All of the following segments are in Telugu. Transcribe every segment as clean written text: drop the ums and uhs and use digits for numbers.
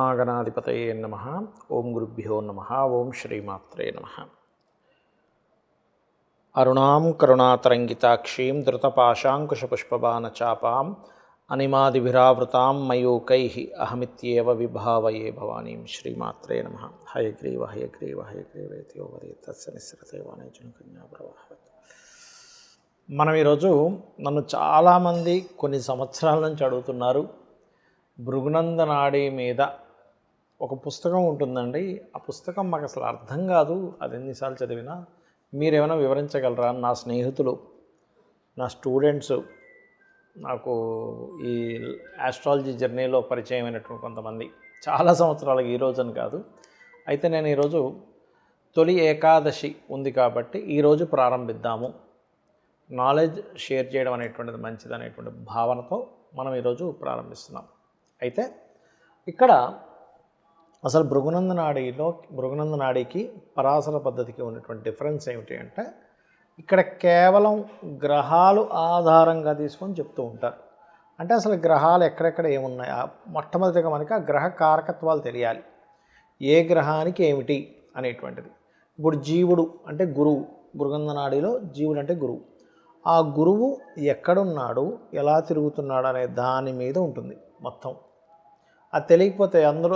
శ్రీమహాగణాధిపతయే నమః. ఓం గురుభ్యో నమః. ఓం శ్రీమాత్రే నమః. అరుణాం కరుణాతరంగితాక్షీం ధృతపాశాంకుశపుష్పబాణచాపాం అనిమాదిభిరావృతాం మయూకైః అహమిత్యేవ విభావయే భవానీం. శ్రీమాత్రే నమః. హయగ్రీవ హయగ్రీవ హయగ్రీవేతి ఓవదే తస్య నిస్సరతే వాణిజ్యం కన్యాప్రవాహవత్. మనం ఈరోజు నన్ను చాలామంది కొన్ని సంవత్సరాల నుంచి అడుగుతున్నారు, భృగునంద నాడి మీద ఒక పుస్తకం ఉంటుందండి, ఆ పుస్తకం మాకు అసలు అర్థం కాదు, అది ఎన్నిసార్లు చదివినా మీరేమైనా వివరించగలరా? నా స్నేహితులు, నా స్టూడెంట్స్, నాకు ఈ ఆస్ట్రాలజీ జర్నీలో పరిచయమైనటువంటి కొంతమంది చాలా సంవత్సరాలకి, ఈరోజు అని కాదు. అయితే నేను ఈరోజు తొలి ఏకాదశి ఉంది కాబట్టి ఈరోజు ప్రారంభిద్దాము, నాలెడ్జ్ షేర్ చేయడం అనేటువంటిది మంచిది అనేటువంటి భావనతో మనం ఈరోజు ప్రారంభిస్తున్నాం. అయితే ఇక్కడ అసలు భృగునంద నాడికి పరాశర పద్ధతికి ఉన్నటువంటి డిఫరెన్స్ ఏమిటి అంటే, ఇక్కడ కేవలం గ్రహాలు ఆధారంగా తీసుకొని చెప్తూ ఉంటారు. అంటే అసలు గ్రహాలు ఎక్కడెక్కడ ఏమున్నాయి, మొట్టమొదటిగా మనకి ఆ గ్రహ కారకత్వాలు తెలియాలి, ఏ గ్రహానికి ఏమిటి అనేటువంటిది. ఇప్పుడు జీవుడు అంటే గురువు, భృగునంద నాడిలో జీవుడు అంటే గురువు. ఆ గురువు ఎక్కడున్నాడు, ఎలా తిరుగుతున్నాడు అనే దాని మీద ఉంటుంది మొత్తం. అది తెలియకపోతే అందరూ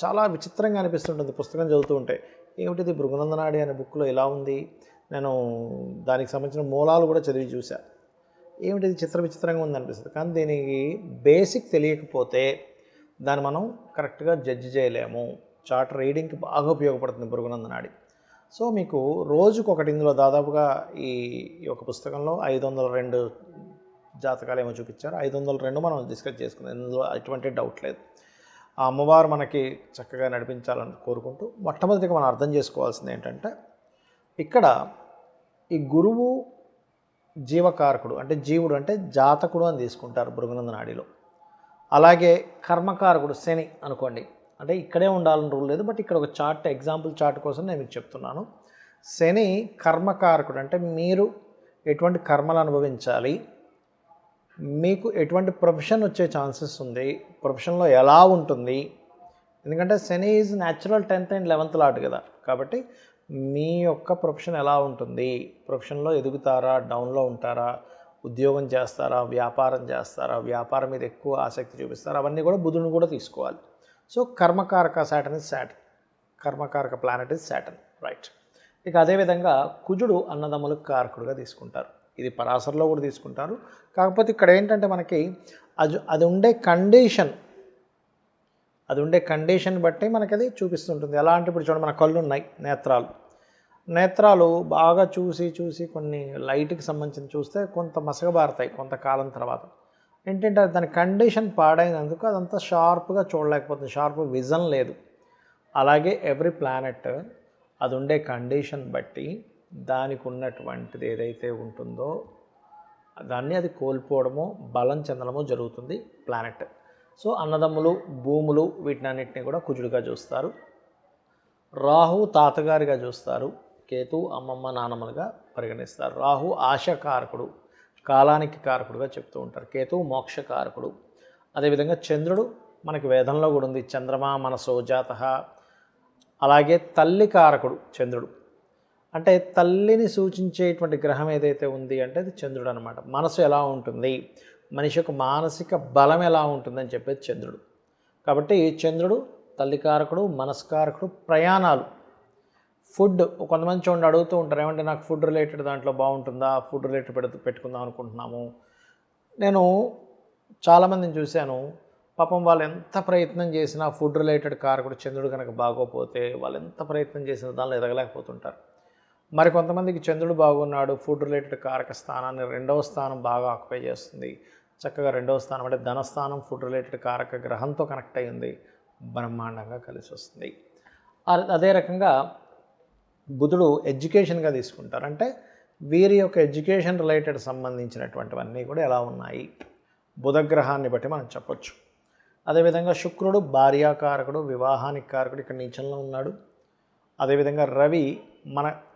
చాలా విచిత్రంగా అనిపిస్తుంటుంది పుస్తకం చదువుతూ ఉంటే. ఏమిటిది భృగునంద నాడి అనే బుక్లో ఇలా ఉంది, నేను దానికి సంబంధించిన మూలాలు కూడా చదివి చూసా, ఏమిటిది విచిత్రంగా ఉంది అనిపిస్తుంది. కానీ దీనికి బేసిక్ తెలియకపోతే దాన్ని మనం కరెక్ట్గా జడ్జి చేయలేము. చార్ట్ రీడింగ్కి బాగా ఉపయోగపడుతుంది భృగునంద నాడి. సో మీకు రోజుకొకటి, ఇందులో దాదాపుగా ఈ ఒక పుస్తకంలో 502 జాతకాలు ఏమో చూపించారు. 502 మనం డిస్కస్ చేసుకుందాం, ఇందులో ఎటువంటి డౌట్ లేదు. ఆ అమ్మవారు మనకి చక్కగా నడిపించాలని కోరుకుంటూ, మొట్టమొదటిగా మనం అర్థం చేసుకోవాల్సింది ఏంటంటే, ఇక్కడ ఈ గురువు జీవకారకుడు అంటే జీవుడు అంటే జాతకుడు అని తీసుకుంటారు భృగునంద నాడిలో. అలాగే కర్మకారకుడు శని అనుకోండి, అంటే ఇక్కడే ఉండాలని రూల్ లేదు, బట్ ఇక్కడ ఒక చార్ట్, ఎగ్జాంపుల్ చార్ట్ కోసం నేను మీకు చెప్తున్నాను. శని కర్మకారకుడు అంటే మీరు ఎటువంటి కర్మలు అనుభవించాలి, మీకు ఎటువంటి ప్రొఫెషన్ వచ్చే ఛాన్సెస్ ఉంది, ప్రొఫెషన్లో ఎలా ఉంటుంది. ఎందుకంటే Shani is natural 10th and 11th lord కదా, కాబట్టి మీ యొక్క ప్రొఫెషన్ ఎలా ఉంటుంది, ప్రొఫెషన్లో ఎదుగుతారా, డౌన్లో ఉంటారా, ఉద్యోగం చేస్తారా, వ్యాపారం చేస్తారా, వ్యాపారం మీద ఎక్కువ ఆసక్తి చూపిస్తారా, అవన్నీ కూడా బుధుని కూడా తీసుకోవాలి. సో కర్మకారక సాటర్న్ ఇస్ సాటర్న్, కర్మకారక ప్లానెట్ ఇస్ సాటర్న్, రైట్. ఇక అదేవిధంగా కుజుడు అన్నదమ్ములకు కారకుడుగా తీసుకుంటారు. ఇది పరాశరలో కూడా తీసుకుంటారు. కాకపోతే ఇక్కడ ఏంటంటే మనకి అది ఉండే కండిషన్ బట్టి మనకి అది చూపిస్తుంటుంది. ఎలా అంటే ఇప్పుడు చూడండి, మన కళ్ళు ఉన్నాయి, నేత్రాలు బాగా చూసి కొన్ని లైట్కి సంబంధించి చూస్తే కొంత మసకబారుతాయి కొంతకాలం తర్వాత. ఏంటంటే దాని కండిషన్ పాడైనందుకు అదంతా షార్ప్గా చూడలేకపోతుంది, షార్ప్ విజన్ లేదు. అలాగే ఎవ్రీ ప్లానెట్ అది ఉండే కండిషన్ బట్టి దానికి ఉన్నటువంటిది ఏదైతే ఉంటుందో దాన్ని అది కోల్పోవడమో బలం చెందడమో జరుగుతుంది ప్లానెట్. సో అన్నదమ్ములు, భూములు, వీటినన్నింటినీ కూడా కుజుడిగా చూస్తారు. రాహు తాతగారిగా చూస్తారు, కేతు అమ్మమ్మ నానమ్మలుగా పరిగణిస్తారు. రాహు ఆశకారకుడు, కాలానికి కారకుడుగా చెప్తూ ఉంటారు. కేతు మోక్షకారకుడు. అదేవిధంగా చంద్రుడు మనకి వేదంలో కూడా ఉంది, చంద్రమా మనసో జాతః. అలాగే తల్లి కారకుడు చంద్రుడు, అంటే తల్లిని సూచించేటువంటి గ్రహం ఏదైతే ఉంది అంటే అది చంద్రుడు అనమాట. మనసు ఎలా ఉంటుంది, మనిషి యొక్క మానసిక బలం ఎలా ఉంటుందని చెప్పేది చంద్రుడు. కాబట్టి చంద్రుడు తల్లికారకుడు, మనస్కారకుడు. ప్రయాణాలు, ఫుడ్, కొంతమంది చూడండి అడుగుతూ ఉంటారు, ఏమంటే నాకు ఫుడ్ రిలేటెడ్ దాంట్లో బాగుంటుందా, ఫుడ్ రిలేటెడ్ పెట్టుకుందాం అనుకుంటున్నాము. నేను చాలామందిని చూశాను, పాపం వాళ్ళు ఎంత ప్రయత్నం చేసినా ఫుడ్ రిలేటెడ్ కారకుడు చంద్రుడు కనుక బాగోపోతే వాళ్ళు ఎంత ప్రయత్నం చేసినా దానిలో ఎదగలేకపోతుంటారు. మరి కొంతమందికి చంద్రుడు బాగున్నాడు, ఫుడ్ రిలేటెడ్ కారక స్థానాన్ని 2వ స్థానం బాగా ఆక్యుపై చేస్తుంది, చక్కగా 2వ స్థానం అంటే ధనస్థానం ఫుడ్ రిలేటెడ్ కారక గ్రహంతో కనెక్ట్ అయ్యింది, బ్రహ్మాండంగా కలిసి వస్తుంది. అదే రకంగా బుధుడు ఎడ్యుకేషన్గా తీసుకుంటారు, అంటే వీరి యొక్క ఎడ్యుకేషన్ రిలేటెడ్ సంబంధించినటువంటివన్నీ కూడా ఎలా ఉన్నాయి బుధగ్రహాన్ని బట్టి మనం చెప్పొచ్చు. అదేవిధంగా శుక్రుడు భార్యాకారకుడు, వివాహానికి కారకుడు, ఇక్కడ నీచంలో ఉన్నాడు. అదేవిధంగా రవి మనకి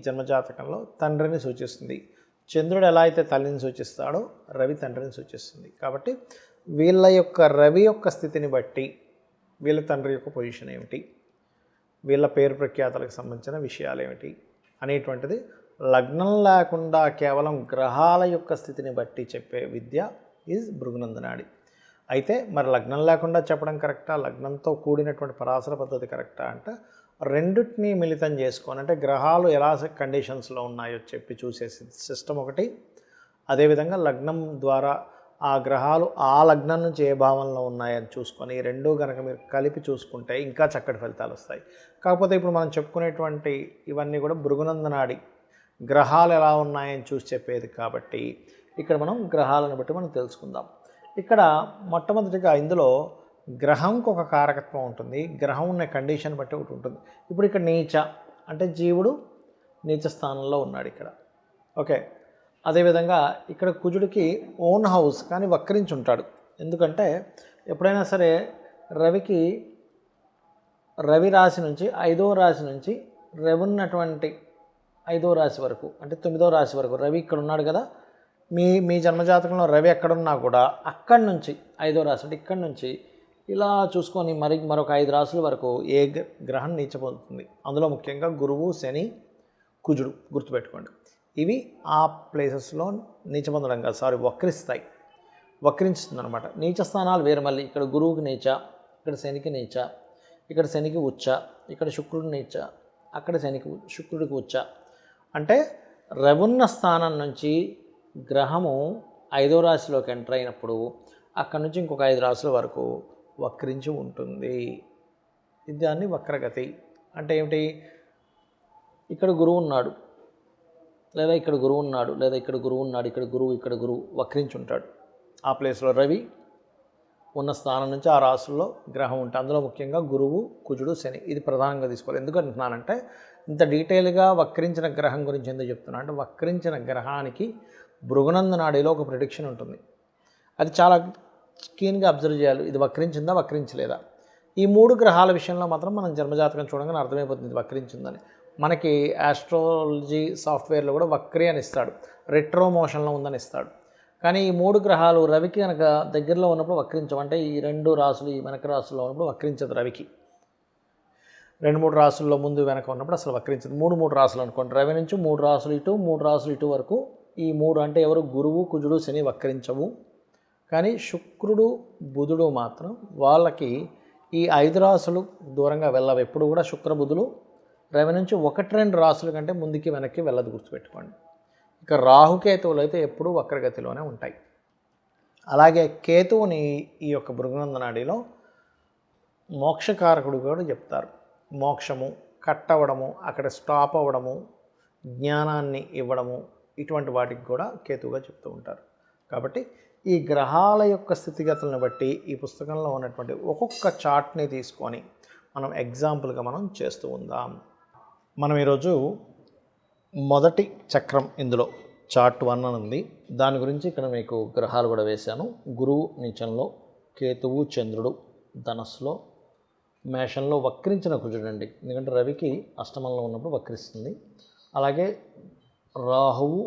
జన్మజాతకంలో తండ్రిని సూచిస్తుంది. చంద్రుడు ఎలా అయితే తల్లిని సూచిస్తాడో రవి తండ్రిని సూచిస్తుంది. కాబట్టి వీళ్ళ యొక్క రవి యొక్క స్థితిని బట్టి వీళ్ళ తండ్రి యొక్క పొజిషన్ ఏమిటి, వీళ్ళ పేరు ప్రఖ్యాతలకు సంబంధించిన విషయాలు ఏమిటి అనేటువంటిది లగ్నం లేకుండా కేవలం గ్రహాల యొక్క స్థితిని బట్టి చెప్పే విద్య ఈజ్ భృగునందనాడి. అయితే మరి లగ్నం లేకుండా చెప్పడం కరెక్టా, లగ్నంతో కూడినటువంటి పరాశర పద్ధతి కరెక్టా అంటే రెండింటినీ మిళితం చేసుకొని, అంటే గ్రహాలు ఎలా కండిషన్స్లో ఉన్నాయో చెప్పి చూసే సిస్టమ్ ఒకటి, అదేవిధంగా లగ్నం ద్వారా ఆ గ్రహాలు ఆ లగ్నం నుంచి ఏ భావంలో ఉన్నాయని చూసుకొని రెండూ కనుక మీరు కలిపి చూసుకుంటే ఇంకా చక్కటి ఫలితాలు వస్తాయి. కాకపోతే ఇప్పుడు మనం చెప్పుకునేటువంటి ఇవన్నీ కూడా భృగునందనాడి గ్రహాలు ఎలా ఉన్నాయని చూసి చెప్పేది కాబట్టి ఇక్కడ మనం గ్రహాలను బట్టి మనం తెలుసుకుందాం. ఇక్కడ మొట్టమొదటిగా ఇందులో గ్రహంకి ఒక కారకత్వం ఉంటుంది, గ్రహం ఉన్న కండిషన్ బట్టి ఒకటి ఉంటుంది. ఇప్పుడు ఇక్కడ నీచ అంటే జీవుడు నీచ స్థానంలో ఉన్నాడు ఇక్కడ, ఓకే. అదేవిధంగా ఇక్కడ కుజుడికి ఓన్ హౌస్ కానీ వక్రించి ఉంటాడు. ఎందుకంటే ఎప్పుడైనా సరే రవి రాశి నుంచి 5వ రాశి నుంచి రవి ఉన్నటువంటి 5వ రాశి వరకు అంటే 9వ రాశి వరకు రవి ఇక్కడ ఉన్నాడు కదా, మీ జన్మజాతకంలో రవి ఎక్కడున్నా కూడా అక్కడి నుంచి 5వ రాశి అంటే ఇక్కడి నుంచి ఇలా చూసుకొని మరొక 5 రాశుల వరకు ఏ గ్రహం నీచపోతుంది. అందులో ముఖ్యంగా గురువు, శని, కుజుడు గుర్తుపెట్టుకోండి. ఇవి ఆ ప్లేసెస్లో నీచపొందడం కాదు, వక్రిస్తాయి, వక్రించుతుంది అనమాట. నీచ స్థానాలు వేరు. మళ్ళీ ఇక్కడ గురువుకి నీచ, ఇక్కడ శనికి నీచ, ఇక్కడ శనికి ఉచ్చ, ఇక్కడ శుక్రుడికి నీచ, అక్కడ శుక్రుడికి ఉచ్చ. అంటే రవున్న స్థానం నుంచి గ్రహము 5వ రాశిలోకి ఎంటర్ అయినప్పుడు అక్కడి నుంచి ఇంకొక 5 రాశుల వరకు వక్రించి ఉంటుంది. దాన్ని వక్రగతి అంటే ఏమిటి? ఇక్కడ గురువు ఉన్నాడు, లేదా ఇక్కడ గురువు ఉన్నాడు, లేదా ఇక్కడ గురువు ఉన్నాడు, ఇక్కడ గురువు వక్రించి ఉంటాడు. ఆ ప్లేస్లో రవి ఉన్న స్థానం నుంచి ఆ రాశుల్లో గ్రహం ఉంటుంది. అందులో ముఖ్యంగా గురువు, కుజుడు, శని ఇది ప్రధానంగా తీసుకోవాలి. ఎందుకు అంటున్నానంటే ఇంత డీటెయిల్గా వక్రించిన గ్రహం గురించి ఎందుకు చెప్తున్నా అంటే వక్రించిన గ్రహానికి భృగునందనాడిలో ఒక ప్రిడిక్షన్ ఉంటుంది. అది చాలా కీన్గా అబ్జర్వ్ చేయాలి. ఇది వక్రించిందా, వక్రించలేదా. ఈ 3 గ్రహాల విషయంలో మాత్రం మనం జన్మజాతకం చూడగానే అర్థమైపోతుంది వక్రించిందని. మనకి ఆస్ట్రాలజీ సాఫ్ట్వేర్లో కూడా వక్రి అని ఇస్తాడు, రెట్రో మోషన్లో ఉందని ఇస్తాడు. కానీ ఈ 3 గ్రహాలు రవికి కనుక దగ్గరలో ఉన్నప్పుడు వక్రించవు. అంటే ఈ 2 రాసులు ఈ వెనక రాసుల్లో ఉన్నప్పుడు వక్రించదు రవికి. 2-3 రాసుల్లో ముందు వెనక ఉన్నప్పుడు అసలు వక్రించదు. 3 రాసులు అనుకోండి, రవి నుంచి 3 రాసులు ఇటు 3 రాసులు ఇటు వరకు ఈ 3 అంటే ఎవరు? గురువు, కుజుడు, శని వక్రించవు. కానీ శుక్రుడు, బుధుడు మాత్రం వాళ్ళకి ఈ 5 రాసులు దూరంగా వెళ్ళవు. ఎప్పుడు కూడా శుక్ర బుధులు రవి నుంచి 1-2 రాసుల కంటే ముందుకి వెనక్కి వెళ్ళదు, గుర్తుపెట్టుకోండి. ఇక రాహుకేతువులు అయితే ఎప్పుడూ వక్రగతిలోనే ఉంటాయి. అలాగే కేతువుని ఈ యొక్క భృగునందనాడిలో మోక్షకారకుడు కూడా చెప్తారు. మోక్షము, కట్టవడము, అక్కడ స్టాప్ అవ్వడము, జ్ఞానాన్ని ఇవ్వడము, ఇటువంటి వాటికి కూడా కేతువుగా చెప్తూ ఉంటారు. కాబట్టి ఈ గ్రహాల యొక్క స్థితిగతులను బట్టి ఈ పుస్తకంలో ఉన్నటువంటి ఒక్కొక్క చార్ట్ని తీసుకొని మనం ఎగ్జాంపుల్గా మనం చేస్తూ ఉందాం. మనం ఈరోజు మొదటి చక్రం, ఇందులో చార్ట్ 1 అని ఉంది. దాని గురించి ఇక్కడ మీకు గ్రహాలు కూడా వేశాను. గురువు నీచంలో, కేతువు, చంద్రుడు ధనస్సులో, మేషంలో వక్రించిన కుజుడు అండి. ఎందుకంటే రవికి అష్టమంలో ఉన్నప్పుడు వక్రిస్తుంది. అలాగే రాహువు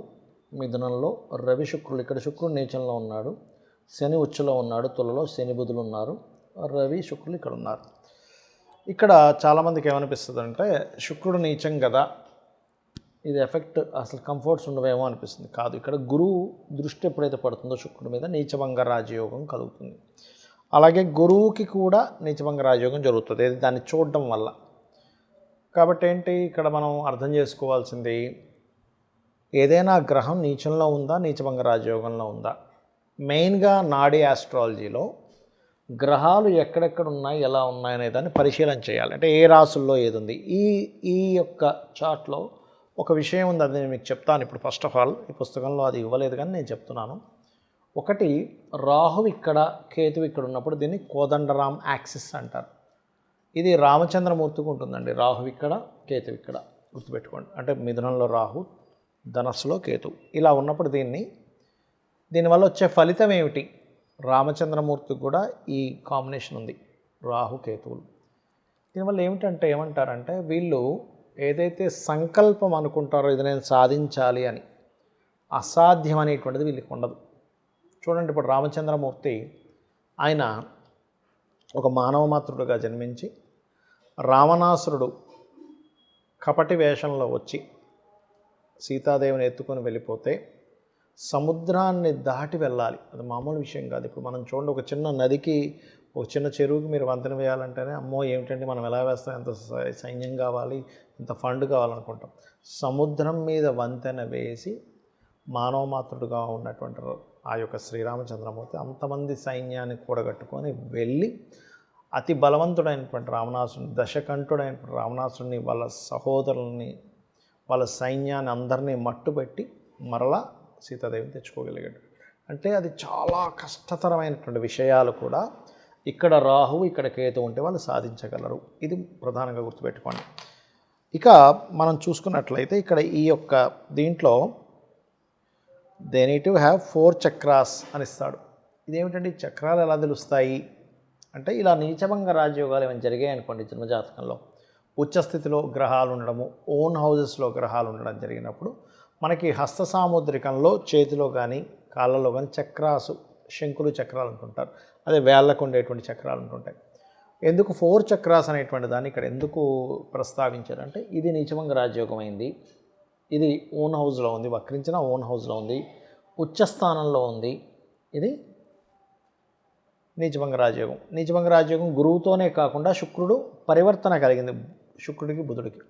మిథునంలో, రవి శుక్రుడు, ఇక్కడ శుక్రుడు నీచంలో ఉన్నాడు, శని ఉచ్చులో ఉన్నాడు, తులలో శని బుధులు ఉన్నారు, రవి శుక్రులు ఇక్కడ ఉన్నారు. ఇక్కడ చాలామందికి ఏమనిపిస్తుంది అంటే శుక్రుడు నీచం కదా, ఇది ఎఫెక్ట్ అసలు కంఫర్ట్స్ ఉండవేమో అనిపిస్తుంది. కాదు, ఇక్కడ గురువు దృష్టి ఎప్పుడైతే పడుతుందో శుక్రుడి మీద నీచభంగ రాజయోగం కలుగుతుంది. అలాగే గురువుకి కూడా నీచభంగ రాజయోగం జరుగుతుంది, దాన్ని చూడడం వల్ల. కాబట్టి ఏంటి ఇక్కడ మనం అర్థం చేసుకోవాల్సింది, ఏదైనా గ్రహం నీచంలో ఉందా, నీచభంగ రాజయోగంలో ఉందా. మెయిన్గా నాడీ ఆస్ట్రాలజీలో గ్రహాలు ఎక్కడెక్కడ ఉన్నాయి, ఎలా ఉన్నాయి అనే దాన్ని పరిశీలన చేయాలి. అంటే ఏ రాసుల్లో ఏది ఉంది. ఈ యొక్క చార్ట్లో ఒక విషయం ఉంది, అది నేను మీకు చెప్తాను ఇప్పుడు. ఫస్ట్ ఆఫ్ ఆల్ ఈ పుస్తకంలో అది ఇవ్వలేదు కానీ నేను చెప్తున్నాను. ఒకటి, రాహు ఇక్కడ, కేతువు ఇక్కడ ఉన్నప్పుడు దీన్ని కోదండరామ్ యాక్సిస్ అంటారు. ఇది రామచంద్రమూర్తికి ఉంటుందండి. రాహు ఇక్కడ, కేతువు ఇక్కడ, గుర్తుపెట్టుకోండి. అంటే మిథునంలో రాహు, ధనస్సులో కేతువు, ఇలా ఉన్నప్పుడు దీనివల్ల వచ్చే ఫలితం ఏమిటి? రామచంద్రమూర్తికి కూడా ఈ కాంబినేషన్ ఉంది, రాహు కేతువులు. దీనివల్ల ఏమంటారంటే వీళ్ళు ఏదైతే సంకల్పం అనుకుంటారో ఇది నేను సాధించాలి అని, అసాధ్యం అనేటువంటిది వీళ్ళకి ఉండదు. చూడండి, ఇప్పుడు రామచంద్రమూర్తి ఆయన ఒక మానవ మాతృడుగా జన్మించి రావణాసురుడు కపటి వేషంలో వచ్చి సీతాదేవిని ఎత్తుకొని వెళ్ళిపోతే సముద్రాన్ని దాటి వెళ్ళాలి. అది మామూలు విషయం కాదు. ఇప్పుడు మనం చూడండి, ఒక చిన్న నదికి, ఒక చిన్న చెరువుకి మీరు వంతెన వేయాలంటేనే అమ్మో ఏమిటండి మనం ఎలా వేస్తాం, ఎంత సైన్యం కావాలి, ఎంత ఫండ్ కావాలనుకుంటాం. సముద్రం మీద వంతెన వేసి మానవ మాతృడుగా ఉన్నటువంటి ఆ యొక్క శ్రీరామచంద్రమూర్తి అంతమంది సైన్యాన్ని కూడగట్టుకొని వెళ్ళి అతి బలవంతుడైనటువంటి రావణాసురుని, దశకంఠుడైనటువంటి రావణాసురుని, వాళ్ళ సహోదరుల్ని, వాళ్ళ సైన్యాన్ని అందరినీ మట్టుపెట్టి మరలా సీతాదేవిని తెచ్చుకోగలిగాడు. అంటే అది చాలా కష్టతరమైనటువంటి విషయాలు కూడా ఇక్కడ రాహువు, ఇక్కడ కేతు ఉంటే వాళ్ళు సాధించగలరు. ఇది ప్రధానంగా గుర్తుపెట్టుకోండి. ఇక మనం చూసుకున్నట్లయితే ఇక్కడ ఈ యొక్క దీంట్లో they need to have 4 chakras అని ఇస్తాడు. ఇదేమిటంటే ఈ చక్రాలు ఎలా తెలుస్తాయి అంటే, ఇలా నీచభంగ రాజయోగాలు ఏమైనా జరిగాయి అనుకోండి జన్మజాతకంలో, ఉచ్చస్థితిలో గ్రహాలు ఉండడము, ఓన్ హౌజెస్లో గ్రహాలు ఉండడం జరిగినప్పుడు మనకి హస్త సాముద్రికంలో చేతిలో కానీ కాళ్ళలో కానీ చక్రాసు, శంకులు చక్రాలు ఉంటుంటారు. అదే వేళ్ళకు ఉండేటువంటి చక్రాలు ఉంటుంటాయి. ఎందుకు 4 చక్రాస్ అనేటువంటి దాన్ని ఇక్కడ ఎందుకు ప్రస్తావించారంటే, ఇది నీచభంగ రాజయోగం అయింది, ఇది ఓన్ హౌస్లో ఉంది, వక్రించిన ఓన్ హౌస్లో ఉంది, ఉచ్చస్థానంలో ఉంది, ఇది నీచభంగ రాజయోగం. నీచభంగ రాజయోగం గురువుతోనే కాకుండా శుక్రుడు పరివర్తన కలిగింది, శుక్రుడికి బుధుడికి.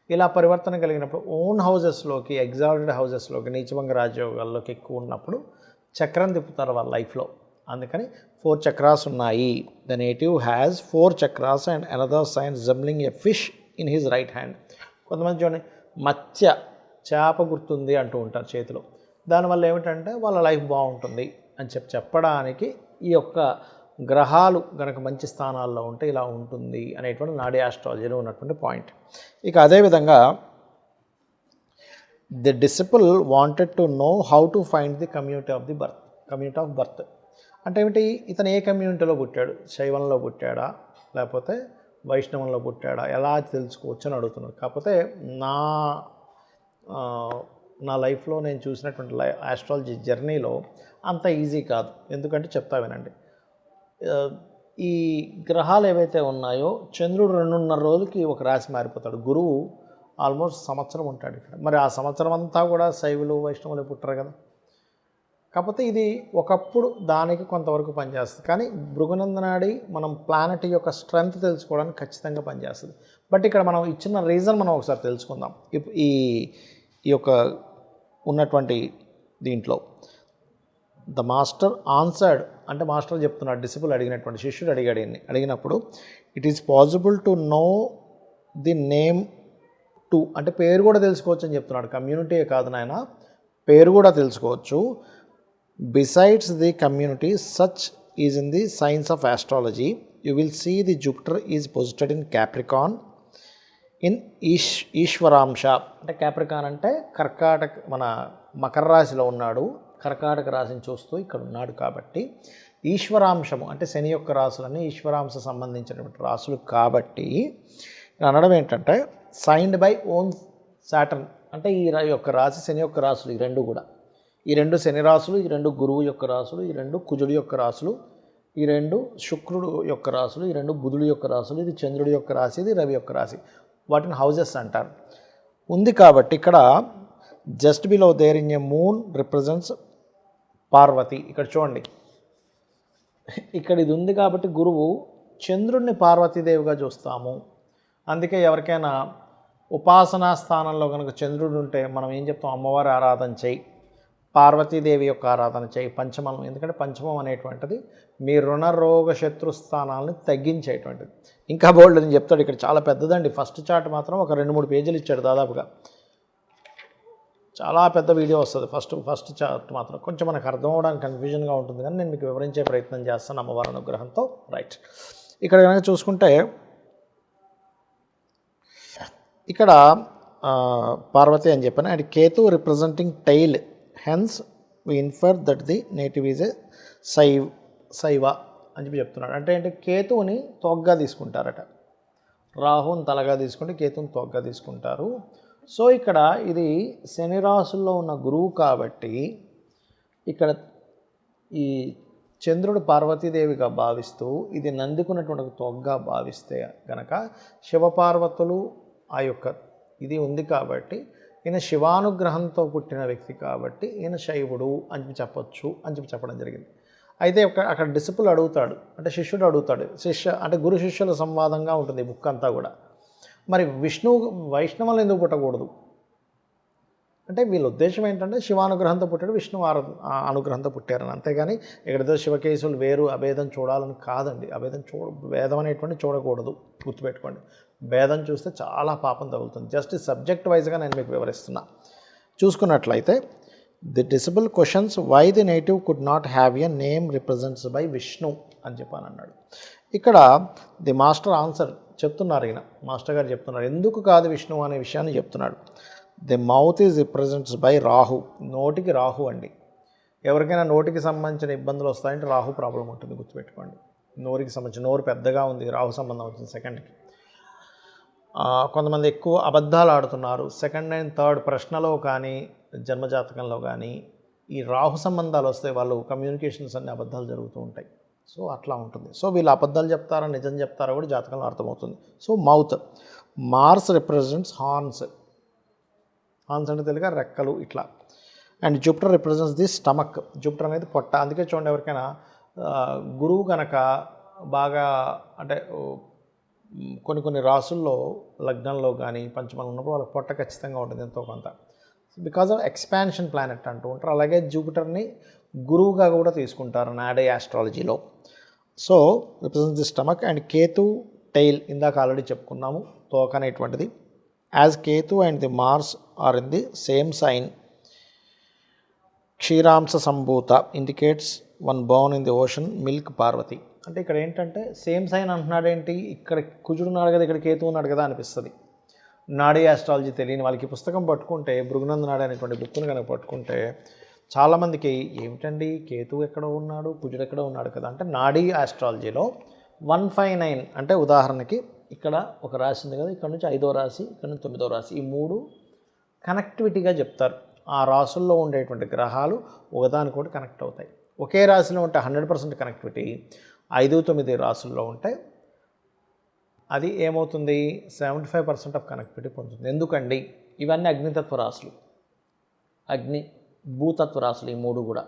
ఇలా పరివర్తన కలిగినప్పుడు ఓన్ హౌజెస్లోకి, ఎగ్జాల్టెడ్ హౌజెస్లోకి, నీచభంగ రాజయోగాల్లోకి ఎక్కువ ఉన్నప్పుడు చక్రం తిప్పుతారు వాళ్ళ లైఫ్లో. అందుకని 4 చక్రాస్ ఉన్నాయి. The native has 4 chakras and another sign resembling a fish in his right hand. కొంతమంది చూడండి మత్స్య, చేప గుర్తుంది అంటూ ఉంటారు చేతిలో. దానివల్ల ఏమిటంటే వాళ్ళ లైఫ్ బాగుంటుంది అని చెప్పడానికి ఈ యొక్క గ్రహాలు గనక మంచి స్థానాల్లో ఉంటే ఇలా ఉంటుంది అనేటువంటి నాడీ ఆస్ట్రాలజీలో ఉన్నటువంటి పాయింట్. ఇక అదేవిధంగా the disciple wanted to know how to find the community of birth. అంటే ఏమిటి, ఇతను ఏ కమ్యూనిటీలో పుట్టాడు, శైవంలో పుట్టాడా లేకపోతే వైష్ణవంలో పుట్టాడా, ఎలా తెలుసుకోవచ్చు అని అడుగుతున్నాడు. కాకపోతే నా లైఫ్లో నేను చూసినటువంటి ఆస్ట్రాలజీ జర్నీలో అంత ఈజీ కాదు. ఎందుకంటే చెప్తా వినండి. ఈ గ్రహాలు ఏవైతే ఉన్నాయో, చంద్రుడు 2.5 రోజులకి ఒక రాశి మారిపోతాడు, గురువు ఆల్మోస్ట్ సంవత్సరం ఉంటాడు ఇక్కడ. మరి ఆ సంవత్సరం అంతా కూడా శైవులు వైష్ణవులు పుట్టరు కదా. కాకపోతే ఇది ఒకప్పుడు దానికి కొంతవరకు పనిచేస్తుంది, కానీ భృగునందనాడి మనం ప్లానెట్ యొక్క స్ట్రెంగ్త్ తెలుసుకోవడానికి ఖచ్చితంగా పనిచేస్తుంది. బట్ ఇక్కడ మనం ఇచ్చిన రీజన్ మనం ఒకసారి తెలుసుకుందాం. ఈ యొక్క ఉన్నటువంటి దీంట్లో ద మాస్టర్ ఆన్సర్డ్ అంటే మాస్టర్ చెప్తున్నాడు, డిసిపుల్ అడిగినటువంటి శిష్యుడు అడిగినప్పుడు it is possible to know the name to, అంటే పేరు కూడా తెలుసుకోవచ్చు అని చెప్తున్నాడు. కమ్యూనిటీ కాదు నాయన, పేరు కూడా తెలుసుకోవచ్చు. Besides the community such is in the science of astrology you will see the Jupiter is posited in Capricorn in ఈశ్వరాంశ. అంటే క్యాప్రికాన్ అంటే కర్కాటక, మన మకర రాశిలో ఉన్నాడు, కర్కాటక రాశిని చూస్తూ ఇక్కడ ఉన్నాడు. కాబట్టి ఈశ్వరాంశము అంటే శని యొక్క రాశులన్నీ ఈశ్వరాంశ సంబంధించినటువంటి రాశులు. కాబట్టి అనడం ఏంటంటే సైన్డ్ బై ఓన్ సాటర్న్, అంటే ఈ యొక్క రాశి శని యొక్క రాశులు, ఈ రెండు కూడా, ఈ 2 శని రాశులు, ఈ 2 గురువు యొక్క రాశులు, ఈ 2 కుజుడి యొక్క రాశులు, ఈ 2 శుక్రుడు యొక్క రాశులు, ఈ 2 బుధుడి యొక్క రాశులు, ఇది చంద్రుడి యొక్క రాశి, ఇది రవి యొక్క రాశి. వాటిని హౌజెస్ అంటారు. ఉంది కాబట్టి ఇక్కడ just below there in a moon represents Parvati. ఇక్కడ చూడండి, ఇక్కడ ఇది ఉంది కాబట్టి గురువు చంద్రుడిని పార్వతీదేవిగా చూస్తాము. అందుకే ఎవరికైనా ఉపాసనా స్థానంలో కనుక చంద్రుడు ఉంటే మనం ఏం చెప్తాం, అమ్మవారి ఆరాధన చేయి, పార్వతీదేవి యొక్క ఆరాధన చేయి, పంచమం. ఎందుకంటే పంచమం అనేటువంటిది మీ రుణరోగ శత్రు స్థానాలను తగ్గించేటువంటిది. ఇంకా బోల్డ్ అని చెప్తాడు ఇక్కడ, చాలా పెద్దదండి. ఫస్ట్ చార్ట్ మాత్రం ఒక 2-3 పేజీలు ఇచ్చాడు దాదాపుగా, చాలా పెద్ద వీడియో వస్తుంది. ఫస్ట్ చార్ట్ మాత్రం కొంచెం మనకు అర్థం అవ్వడానికి కన్ఫ్యూజన్గా ఉంటుంది, కానీ నేను మీకు వివరించే ప్రయత్నం చేస్తాను అమ్మవారి అనుగ్రహంతో. రైట్, ఇక్కడ కనుక చూసుకుంటే ఇక్కడ పార్వతి అని చెప్పాను, and Ketu representing tail, hence we infer that the native is a Shaiva అని చెప్పి చెప్తున్నాడు. అంటే కేతువుని తోగ్గా తీసుకుంటారట, రాహుని తలగా తీసుకుంటే కేతువుని తోగ్గా తీసుకుంటారు. సో ఇక్కడ ఇది శని రాశుల్లో ఉన్న గురువు కాబట్టి ఇక్కడ ఈ చంద్రుడు పార్వతీదేవిగా భావిస్తూ ఇది నందికున్నటువంటి ఒక తొగ్గా భావిస్తే గనక శివపార్వతులు ఆ యొక్క ఇది ఉంది కాబట్టి ఈయన శివానుగ్రహంతో పుట్టిన వ్యక్తి కాబట్టి ఈయన శైవుడు అని చెప్పొచ్చు అని చెప్పడం జరిగింది. అయితే అక్కడ డిసిపుల్ అడుగుతాడు, అంటే శిష్యుడు అడుగుతాడు, అంటే గురు శిష్యుల సంవాదంగా ఉంటుంది ఈ బుక్ అంతా కూడా. మరి వైష్ణవులు ఎందుకు పుట్టకూడదు అంటే వీళ్ళ ఉద్దేశం ఏంటంటే శివానుగ్రహంతో పుట్టాడు, విష్ణు అనుగ్రహంతో పుట్టారని. అంతేగాని ఇక్కడేదో శివకేశులు వేరు అభేదం చూడాలని కాదండి. అభేదం భేదం అనేటువంటి చూడకూడదు, గుర్తుపెట్టుకోండి. భేదం చూస్తే చాలా పాపం తగులుతుంది. జస్ట్ సబ్జెక్ట్ వైజ్గా నేను మీకు వివరిస్తున్నా. చూసుకున్నట్లయితే the disciple questions why the native could not have a name represents by Vishnu అని చెప్పాను అన్నాడు. ఇక్కడ ది మాస్టర్ ఆన్సర్ చెప్తున్నారు, ఈయన మాస్టర్ గారు చెప్తున్నారు ఎందుకు కాదు విష్ణు అనే విషయాన్ని చెప్తున్నాడు. The mouth is represents by Rahu. నోటికి రాహు అండి. ఎవరికైనా నోటికి సంబంధించిన ఇబ్బందులు వస్తాయంటే రాహు ప్రాబ్లం ఉంటుంది, గుర్తుపెట్టుకోండి. నోరుకి సంబంధించి నోరు పెద్దగా ఉంది, రాహు సంబంధం వచ్చింది సెకండ్కి. కొంతమంది ఎక్కువ అబద్ధాలు ఆడుతున్నారు. సెకండ్ అండ్ థర్డ్ ప్రశ్నలో కానీ జన్మజాతకంలో కానీ ఈ రాహు సంబంధాలు వస్తే వాళ్ళు కమ్యూనికేషన్స్ అన్ని అబద్ధాలు జరుగుతూ ఉంటాయి. సో అట్లా ఉంటుంది. సో వీళ్ళు అబద్ధాలు చెప్తారా నిజం చెప్తారా కూడా జాతకంలో అర్థమవుతుంది. So mouth. Mars represents horns. Horns అంటే తెలుగా రెక్కలు ఇట్లా. And Jupiter represents the stomach. Jupiter అనేది పొట్ట. అందుకే చూడండి, ఎవరికైనా గురువు కనుక బాగా అంటే కొన్ని రాసుల్లో లగ్నంలో కానీ పంచమంలో ఉన్నప్పుడు వాళ్ళకి పొట్ట ఖచ్చితంగా ఉంటుంది ఎంతో కొంత, బికాజ్ ఆఫ్ ఎక్స్పాన్షన్ ప్లానెట్ అంటూ ఉంటారు. అలాగే జూపిటర్ని గురువుగా కూడా తీసుకుంటారు నాడే ఆస్ట్రాలజీలో. So represents the stomach. And Ketu tail ఇందాక ఆల్రెడీ చెప్పుకున్నాము, తోక అనేటువంటిది. As Ketu and the Mars are in the same sign, క్షీరాంశ సంభూత indicates one born in the ocean milk Parvati. అంటే ఇక్కడ ఏంటంటే సేమ్ సైన్ అంటున్నాడు ఏంటి, ఇక్కడ కుజుడు ఉన్నాడు కదా, ఇక్కడ కేతు ఉన్నాడు కదా అనిపిస్తుంది. నాడీ ఆస్ట్రాలజీ తెలియని వాళ్ళకి పుస్తకం పట్టుకుంటే భృగునంద నాడి అనేటువంటి బుక్ను కనుక పట్టుకుంటే చాలామందికి ఏమిటండి కేతు ఎక్కడ ఉన్నాడు కుజుడు ఎక్కడ ఉన్నాడు కదా అంటే, నాడీ ఆస్ట్రాలజీలో 159 అంటే ఉదాహరణకి ఇక్కడ ఒక రాశి ఉంది కదా, ఇక్కడ నుంచి 5వ రాశి, ఇక్కడ నుంచి 9వ రాశి, ఈ 3 కనెక్టివిటీగా చెప్తారు. ఆ రాసుల్లో ఉండేటువంటి గ్రహాలు ఒకదానికొకటి కనెక్ట్ అవుతాయి. ఒకే రాశిలో ఉంటే 100% కనెక్టివిటీ, 5, 9 రాసుల్లో ఉంటే అది ఏమవుతుంది 75% ఆఫ్ కనెక్టివిటీ పొందుతుంది. ఎందుకండి, ఇవన్నీ అగ్నితత్వ రాశులు, అగ్ని భూతత్వ రాశులు. ఈ 3 కూడా,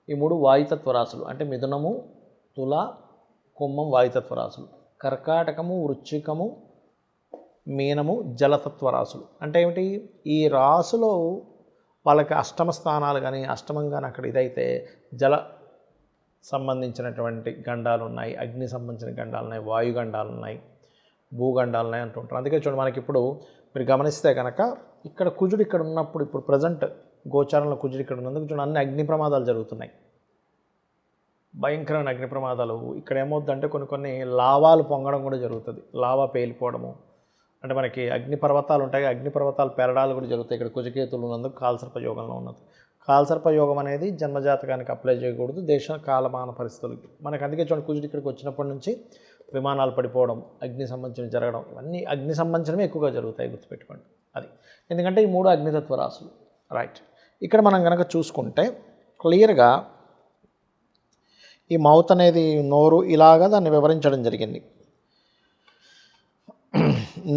ఈ 3 వాయుతత్వ రాశులు. అంటే మిథునము, తుల, కుంభం వాయుతత్వ రాశులు. కర్కాటకము, వృశ్చికము, మీనము జలతత్వ రాశులు. అంటే ఏమిటి, ఈ రాశులో వాళ్ళకి అష్టమ స్థానాలు కానీ అష్టమం కానీ అక్కడ ఇదైతే జల సంబంధించినటువంటి గండాలు ఉన్నాయి, అగ్ని సంబంధించిన గండాలు ఉన్నాయి, వాయు గండాలు ఉన్నాయి, భూగండాలు ఉన్నాయి అంటుంటారు. అందుకే చూడండి, మనకి ఇప్పుడు మీరు గమనిస్తే కనుక ఇక్కడ కుజుడు ఇక్కడ ఉన్నప్పుడు, ఇప్పుడు ప్రజెంట్ గోచారంలో కుజుడు ఇక్కడ ఉన్నందుకు చూడండి అన్ని అగ్ని ప్రమాదాలు జరుగుతున్నాయి, భయంకరమైన అగ్ని ప్రమాదాలు. ఇక్కడ ఏమవుతుందంటే కొన్ని లావాలు పొంగడం కూడా జరుగుతుంది, లావా పేలిపోవడము. అంటే మనకి అగ్ని పర్వతాలు ఉంటాయి, అగ్ని పర్వతాలు పెరడాలు కూడా జరుగుతాయి. ఇక్కడ కుజకేతులు ఉన్నందుకు కాలసర్పయోగంలో ఉన్నది. కాలసర్పయోగం అనేది జన్మజాతకానికి అప్లై చేయకూడదు, దేశ కాలమాన పరిస్థితులకి. మనకి అందుకే చూడండి, కుజుడు ఇక్కడికి వచ్చినప్పటి నుంచి విమానాలు పడిపోవడం, అగ్ని సంబంధించిన జరగడం, ఇవన్నీ అగ్ని సంబంధించినవి ఎక్కువగా జరుగుతాయి, గుర్తుపెట్టుకోండి. అది ఎందుకంటే ఈ 3 అగ్నితత్వ రాశులు. రైట్, ఇక్కడ మనం కనుక చూసుకుంటే క్లియర్గా ఈ మౌత్ అనేది నోరు, ఇలాగా దాన్ని వివరించడం జరిగింది.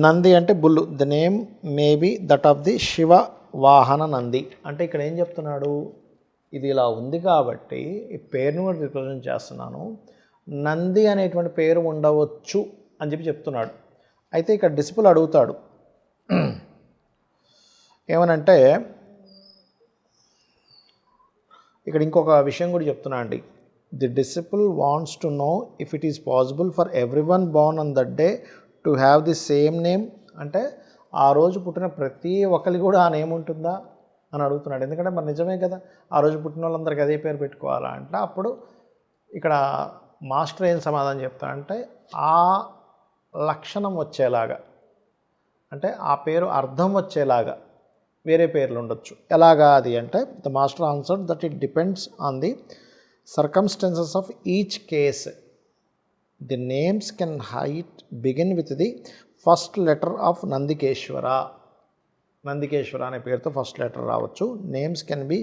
నంది అంటే bull. The name may be that of the Shiva vahana Nandi. అంటే ఇక్కడ ఏం చెప్తున్నాడు, ఇది ఇలా ఉంది కాబట్టి ఈ పేరును కూడా రిప్రజెంట్ చేస్తున్నాను, నంది అనేటువంటి పేరు ఉండవచ్చు అని చెప్తున్నాడు. అయితే ఇక్కడ డిసిపుల్ అడుగుతాడు ఏమనంటే, ఇక్కడ ఇంకొక విషయం కూడా చెప్తున్నా అండి. The disciple wants to know if it is possible for every one Born on that day to have the same name. అంటే ఆ రోజు పుట్టిన ప్రతి ఒక్కరికి కూడా ఆ నేమ్ ఉంటుందా అని అడుగుతున్నాడు. ఎందుకంటే మరి నిజమే కదా, ఆ రోజు పుట్టిన వాళ్ళందరికీ అదే పేరు పెట్టుకోవాలా అంటే, అప్పుడు ఇక్కడ మాస్టర్ ఏం సమాధానం చెప్తాడంటే, ఆ లక్షణం వచ్చేలాగా, అంటే ఆ పేరు అర్థం వచ్చేలాగా వేరే పేర్లు ఉండొచ్చు. ఎలాగా అది అంటే, the master answered that it depends on the circumstances of each case. The names can begin with the first letter of Nandikeshwara. Nandikeshwara అనే పేరుతో ఫస్ట్ లెటర్ రావచ్చు. Names can be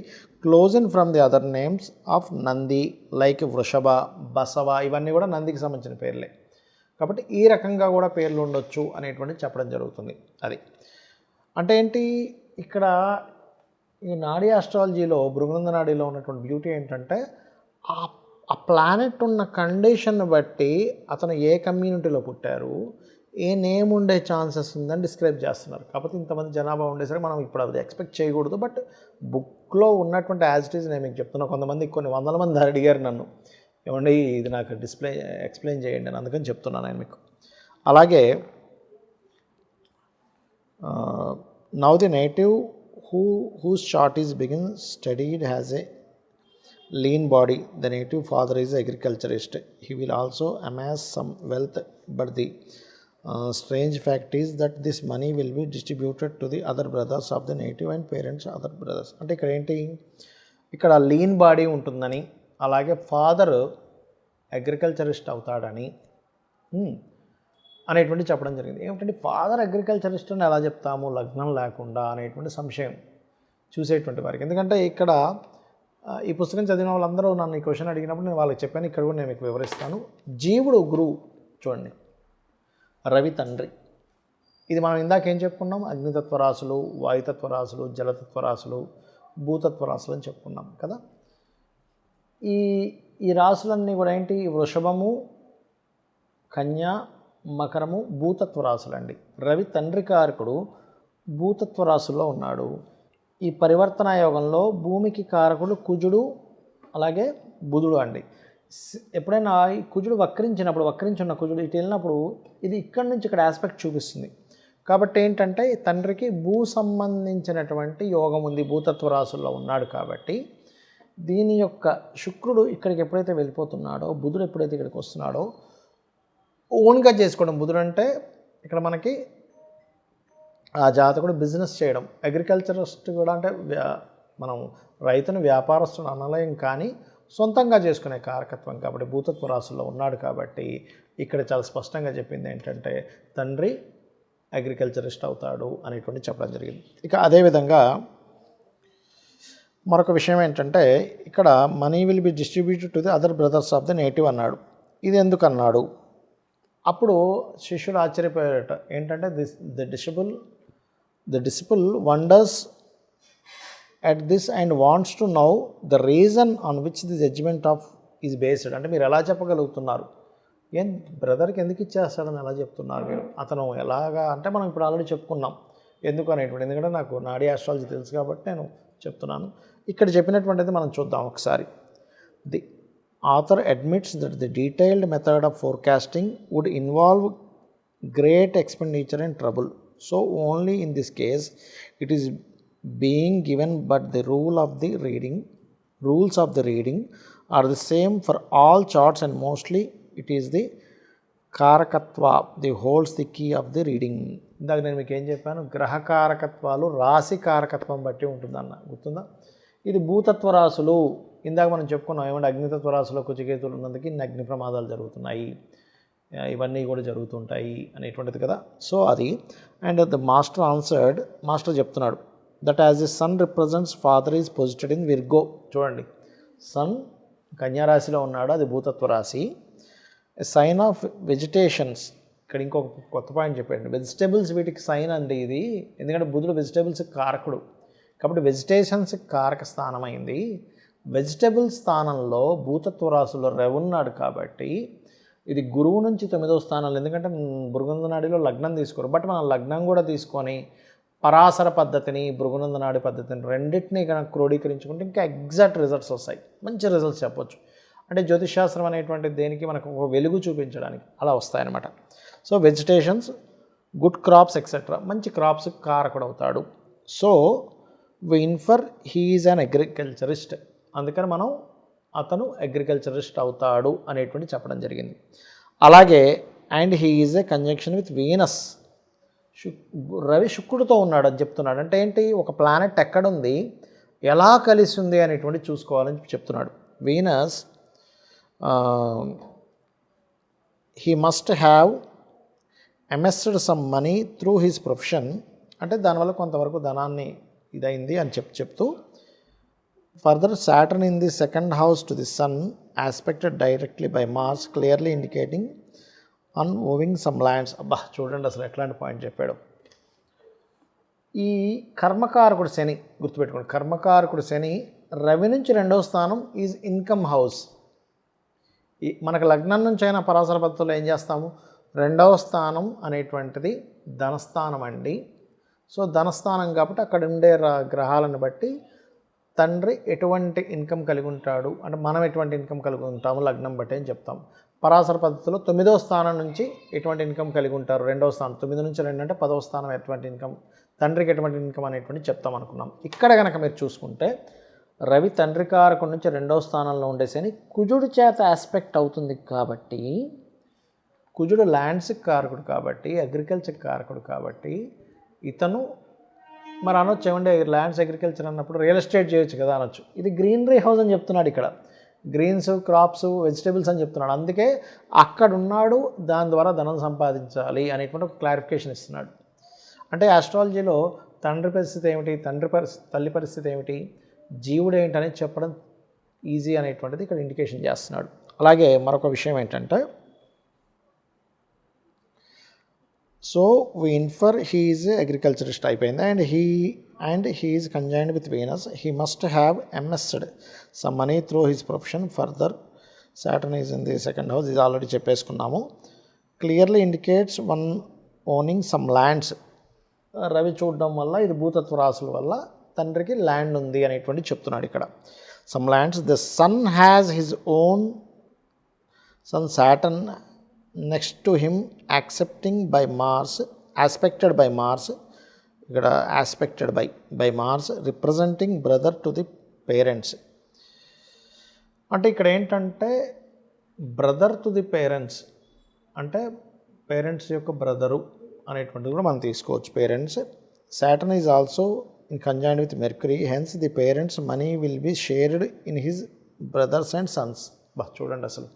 chosen from the other names of Nandi like Vrishabha, Basava, ఇవన్నీ కూడా నందికి సంబంధించిన పేర్లే. కాబట్టి ఈ రకంగా కూడా పేర్లు ఉండొచ్చు అనేటువంటిది చెప్పడం జరుగుతుంది. అది అంటే ఏంటి, ఇక్కడ ఈ నాడీ ఆస్ట్రాలజీలో భృగునంద నాడీలో ఉన్నటువంటి బ్యూటీ ఏంటంటే ఆ ప్లానెట్ ఉన్న కండిషన్ బట్టి అతను ఏ కమ్యూనిటీలో పుట్టారు, ఏ నేమ్ ఉండే ఛాన్సెస్ ఉందని డిస్క్రైబ్ చేస్తున్నారు. కాకపోతే ఇంతమంది జనాభా ఉండేసరికి మనం ఇప్పుడు అది ఎక్స్పెక్ట్ చేయకూడదు. బట్ బుక్లో ఉన్నటువంటి యాజ్ ఇట్ ఈజ్ నేను మీకు చెప్తున్నా. కొంతమంది కొన్ని వందల మంది అడిగారు నన్ను, ఏమండి ఇది నాకు ఎక్స్ప్లెయిన్ చేయండి అని, అందుకని చెప్తున్నాను నేను మీకు. అలాగే now the native whose chart is begin studied has a lean body. The native father is agriculturist. He will also amass some wealth, but the strange fact is that this money will be distributed to the other brothers of the native and parents other brothers. అంటే ఇక్కడ ఏంటి, ఇక్కడ లీన్ బాడీ ఉంటుందని, అలాగే ఫాదర్ అగ్రికల్చరిస్ట్ అవుతాడని అనేటువంటి చెప్పడం జరిగింది. ఏమిటంటే ఫాదర్ అగ్రికల్చరిస్ట్ అని ఎలా చెప్తాము లగ్నం లేకుండా అనేటువంటి సంశయం చూసేటువంటి వారికి. ఎందుకంటే ఇక్కడ ఈ పుస్తకం చదివిన వాళ్ళందరూ నన్ను ఈ క్వశ్చన్ అడిగినప్పుడు నేను వాళ్ళకి చెప్పాను. ఇక్కడ కూడా నేను మీకు వివరిస్తాను. జీవుడు గురువు చూడండి, రవి తండ్రి. ఇది మనం ఇందాక ఏం చెప్పుకున్నాం, అగ్నితత్వ రాశులు, వాయుతత్వ రాశులు, జలతత్వ రాశులు, భూతత్వ రాశులు అని చెప్పుకున్నాం కదా. ఈ రాశులన్నీ కూడా ఏంటి, వృషభము, కన్య, మకరము భూతత్వ రాశులండి. రవి తండ్రి కారకుడు భూతత్వ రాశుల్లో ఉన్నాడు. ఈ పరివర్తన యోగంలో భూమికి కారకుడు కుజుడు, అలాగే బుధుడు అండి. ఎప్పుడైనా ఈ కుజుడు వక్రించిన కుజుడు ఇటు వెళ్ళినప్పుడు ఇది ఇక్కడి నుంచి ఇక్కడ ఆస్పెక్ట్ చూపిస్తుంది. కాబట్టి ఏంటంటే తండ్రికి భూ సంబంధించినటువంటి యోగం ఉంది, భూతత్వ రాశుల్లో ఉన్నాడు. కాబట్టి దీని యొక్క శుక్రుడు ఇక్కడికి ఎప్పుడైతే వెళ్ళిపోతున్నాడో, బుధుడు ఎప్పుడైతే ఇక్కడికి వస్తున్నాడో ఓన్గా చేసుకోవడం. బుధుడు అంటే ఇక్కడ మనకి ఆ జాతకుడు బిజినెస్ చేయడం, అగ్రికల్చరిస్ట్ కూడా అంటే మనం రైతును వ్యాపారస్తుడు అనలేం, కానీ సొంతంగా చేసుకునే కారకత్వం. కాబట్టి భూతత్వ రాశుల్లో ఉన్నాడు. కాబట్టి ఇక్కడ చాలా స్పష్టంగా చెప్పింది ఏంటంటే తండ్రి అగ్రికల్చరిస్ట్ అవుతాడు అనేటువంటి చెప్పడం జరిగింది. ఇక అదేవిధంగా మరొక విషయం ఏంటంటే ఇక్కడ money will be distributed to the other brothers of the native అన్నాడు. ఇది ఎందుకు అన్నాడు? అప్పుడు శిష్యుడు ఆశ్చర్యపోయాడట. ఏంటంటే the disciple wonders at this and wants to know the reason on which the judgment of is based. అంటే మీరు ఎలా చెప్పగలుగుతున్నారు, ఏం బ్రదర్కి ఎందుకు ఇచ్చేస్తాడని ఎలా చెప్తున్నారు మీరు, అతను ఎలాగా అంటే మనం ఇప్పుడు ఆల్రెడీ చెప్పుకున్నాం ఎందుకు అనేటువంటి. ఎందుకంటే నాకు నాడీ ఆస్ట్రాలజీ తెలుసు కాబట్టి నేను చెప్తున్నాను. ఇక్కడ చెప్పినటువంటిది మనం చూద్దాం ఒకసారి. The author admits that the detailed method of forecasting would involve great expenditure and trouble. So only in this case it is being given, but the rules of the reading are the same for all charts, and mostly it is the కారకత్వ the holds the key of the reading. ఇందాక నేను మీకు ఏం చెప్పాను, గ్రహ కారకత్వాలు రాశి కారకత్వం బట్టి ఉంటుందన్న, గుర్తుందా? ఇది భూతత్వ రాశులు ఇందాక మనం చెప్పుకున్నాం. ఏమంటే అగ్నితత్వ రాశిలో కుచికేతులు ఉన్నందుకు ఇన్ని అగ్ని ప్రమాదాలు జరుగుతున్నాయి, ఇవన్నీ కూడా జరుగుతుంటాయి అనేటువంటిది కదా. సో అది and the master answered, master చెప్తున్నాడు that as the sun represents father is posited in Virgo. చూడండి, సన్ కన్యారాశిలో ఉన్నాడు, అది భూతత్వ రాశి. సైన్ ఆఫ్ వెజిటేషన్స్, ఇక్కడ ఇంకొక కొత్త పాయింట్ చెప్పండి, వెజిటేబుల్స్ వీటికి సైన్ అండి ఇది. ఎందుకంటే బుధుడు వెజిటేబుల్స్కి కారకుడు కాబట్టి వెజిటేషన్స్కి కారక స్థానం అయింది. వెజిటేబుల్ స్థానంలో భూతత్వ రాశుల్లో ఉన్నాడు కాబట్టి ఇది గురువు నుంచి 9వ స్థానంలో. ఎందుకంటే భృగునంద నాడిలో లగ్నం తీసుకోరు, బట్ మనం లగ్నం కూడా తీసుకొని పరాశర పద్ధతిని భృగునంద నాడి పద్ధతిని రెండింటినీ కనుక క్రోడీకరించుకుంటే ఇంకా ఎగ్జాక్ట్ రిజల్ట్స్ వస్తాయి, మంచి రిజల్ట్స్ చెప్పొచ్చు. అంటే జ్యోతిషాస్త్రం అనేటువంటిది దేనికి మనకు ఒక వెలుగు చూపించడానికి అలా వస్తాయన్నమాట. So vegetations, good crops etcetera, మంచి క్రాప్స్ కారకుడు అవుతాడు. So we infer he is an agriculturist, అందుకని మనం అతను అగ్రికల్చరిస్ట్ అవుతాడు అనేటువంటి చెప్పడం జరిగింది. అలాగే and he is a conjunction with Venus, Ravi శుక్రుడితో ఉన్నాడు అని చెప్తున్నాడు. అంటే ఏంటి, ఒక ప్లానెట్ ఎక్కడుంది, ఎలా కలిసి ఉంది అనేటువంటి చూసుకోవాలని చెప్తున్నాడు. Venus he must have amassed some money through his profession అంటే దానివల్ల కొంతవరకు ధనాన్ని ఇదైంది అని చెప్తూ further Saturn in the second house to the sun aspected directly by Mars clearly indicating an owing some lands. అబ్బా చూడండి అసలు ఎట్లాంటి పాయింట్ చెప్పాడు. ఈ కర్మకారకుడు శని గుర్తుపెట్టుకోండి, కర్మకారకుడు శని రవి నుంచి 2వ స్థానం ఈజ్ ఇన్కమ్ హౌస్. మనకు లగ్నం నుంచి అయినా పరాశర పద్ధతిలో ఏం చేస్తాము, 2వ స్థానం అనేటువంటిది ధనస్థానం అండి. సో ధనస్థానం కాబట్టి అక్కడ ఉండే గ్రహాలను బట్టి తండ్రి ఎటువంటి ఇన్కమ్ కలిగి ఉంటాడు, అంటే మనం ఎటువంటి ఇన్కమ్ కలిగి ఉంటాము లగ్నం బట్టి అని చెప్తాం. పరాశర పద్ధతిలో 9వ స్థానం నుంచి ఎటువంటి ఇన్కమ్ కలిగి ఉంటారు, 2వ స్థానం, 9 నుంచి 2 అంటే 10వ స్థానం ఎటువంటి ఇన్కమ్, తండ్రికి ఎటువంటి ఇన్కమ్ అనేటువంటి చెప్తాం అనుకున్నాం. ఇక్కడ కనుక మీరు చూసుకుంటే రవి తండ్రి కారకుడి నుంచి 2వ స్థానంలో ఉండేసని కుజుడు చేత ఆస్పెక్ట్ అవుతుంది కాబట్టి, కుజుడు ల్యాండ్స్కి కారకుడు కాబట్టి, అగ్రికల్చర్ కారకుడు కాబట్టి ఇతను మరి అనొచ్చు ఏమంటే ల్యాండ్స్ అగ్రికల్చర్ అన్నప్పుడు రియల్ ఎస్టేట్ చేయొచ్చు కదా అనొచ్చు. ఇది గ్రీనరీ హౌస్ అని చెప్తున్నాడు ఇక్కడ, గ్రీన్స్ క్రాప్స్ వెజిటేబుల్స్ అని చెప్తున్నాడు. అందుకే అక్కడ ఉన్నాడు, దాని ద్వారా ధనం సంపాదించాలి అనేటువంటి ఒక క్లారిఫికేషన్ ఇస్తున్నాడు. అంటే ఆస్ట్రాలజీలో తండ్రి పరిస్థితి ఏమిటి, తల్లి పరిస్థితి ఏమిటి, జీవుడు ఏంటనేది చెప్పడం ఈజీ అనేటువంటిది ఇక్కడ ఇండికేషన్ చేస్తున్నాడు. అలాగే మరొక విషయం ఏంటంటే, so we infer he is agriculturist అయిపోయింది and he is conjoined with Venus. He must have amassed some money through his profession. Further Saturn is in the second house, ఇది ఆల్రెడీ చెప్పేసుకున్నాము. Clearly indicates one owning some lands. Ravi చూడడం వల్ల ఇది భూతత్వ రాశుల వల్ల తండ్రికి ల్యాండ్ ఉంది అనేటువంటి చెప్తున్నాడు ఇక్కడ. Some lands. The sun has his own son Saturn next to him accepting by Mars, aspected by Mars, ఇక్కడ aspected by Mars representing brother to the parents. అంటే ఇక్కడ ఏంటంటే బ్రదర్ టు ది పేరెంట్స్ అంటే పేరెంట్స్ యొక్క బ్రదరు అనేటువంటిది కూడా మనం తీసుకోవచ్చు. Parents. Saturn is also in conjoined with Mercury, hence the parents money will be shared in his brothers and sons. చూడండి అసలు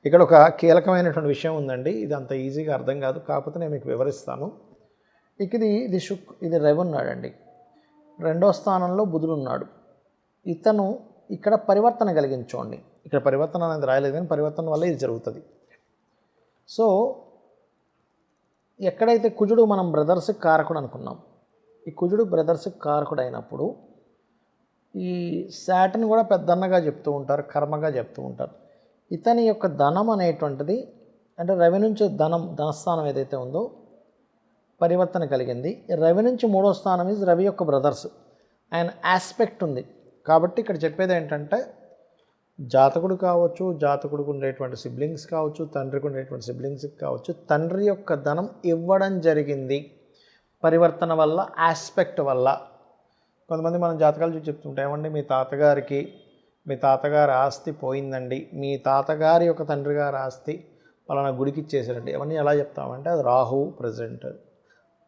ఇక్కడ ఒక కీలకమైనటువంటి విషయం ఉందండి. ఇది అంత ఈజీగా అర్థం కాదు, కాకపోతే నేను మీకు వివరిస్తాను. ఇది రవి ఉన్నాడండి, 2వ స్థానంలో బుధుడు ఉన్నాడు. ఇతను ఇక్కడ పరివర్తన కలిగించండి, ఇక్కడ పరివర్తన అనేది రాయలేదు కానీ పరివర్తన వల్ల ఇది జరుగుతుంది. సో ఎక్కడైతే కుజుడు మనం బ్రదర్స్కి కారకుడు అనుకున్నాం, ఈ కుజుడు బ్రదర్స్కి కారకుడు అయినప్పుడు ఈ సాటర్న్ కూడా పెద్దన్నగా చెప్తూ ఉంటారు, కర్మగా చెప్తూ ఉంటారు. ఇతని యొక్క ధనం అనేటువంటిది అంటే రవి నుంచి ధనస్థానం ఏదైతే ఉందో పరివర్తన కలిగింది. రవి నుంచి 3వ స్థానం ఈజ్ రవి యొక్క బ్రదర్స్, ఆయన ఆస్పెక్ట్ ఉంది. కాబట్టి ఇక్కడ చెప్పేది ఏంటంటే జాతకుడు కావచ్చు, జాతకుడికి ఉండేటువంటి సిబ్లింగ్స్ కావచ్చు, తండ్రికి ఉండేటువంటి సిబ్లింగ్స్కి కావచ్చు, తండ్రి యొక్క ధనం ఇవ్వడం జరిగింది పరివర్తన వల్ల, ఆస్పెక్ట్ వల్ల. కొంతమంది మనం జాతకాలు చూసి చెప్తుంటాం, ఏమండి మీ తాతగారి ఆస్తి పోయిందండి, మీ తాతగారి యొక్క తండ్రి గారి ఆస్తి పలానా గుడికి ఇచ్చేసారండి. అవన్నీ ఎలా చెప్తామంటే అది రాహు ప్రజెంట్,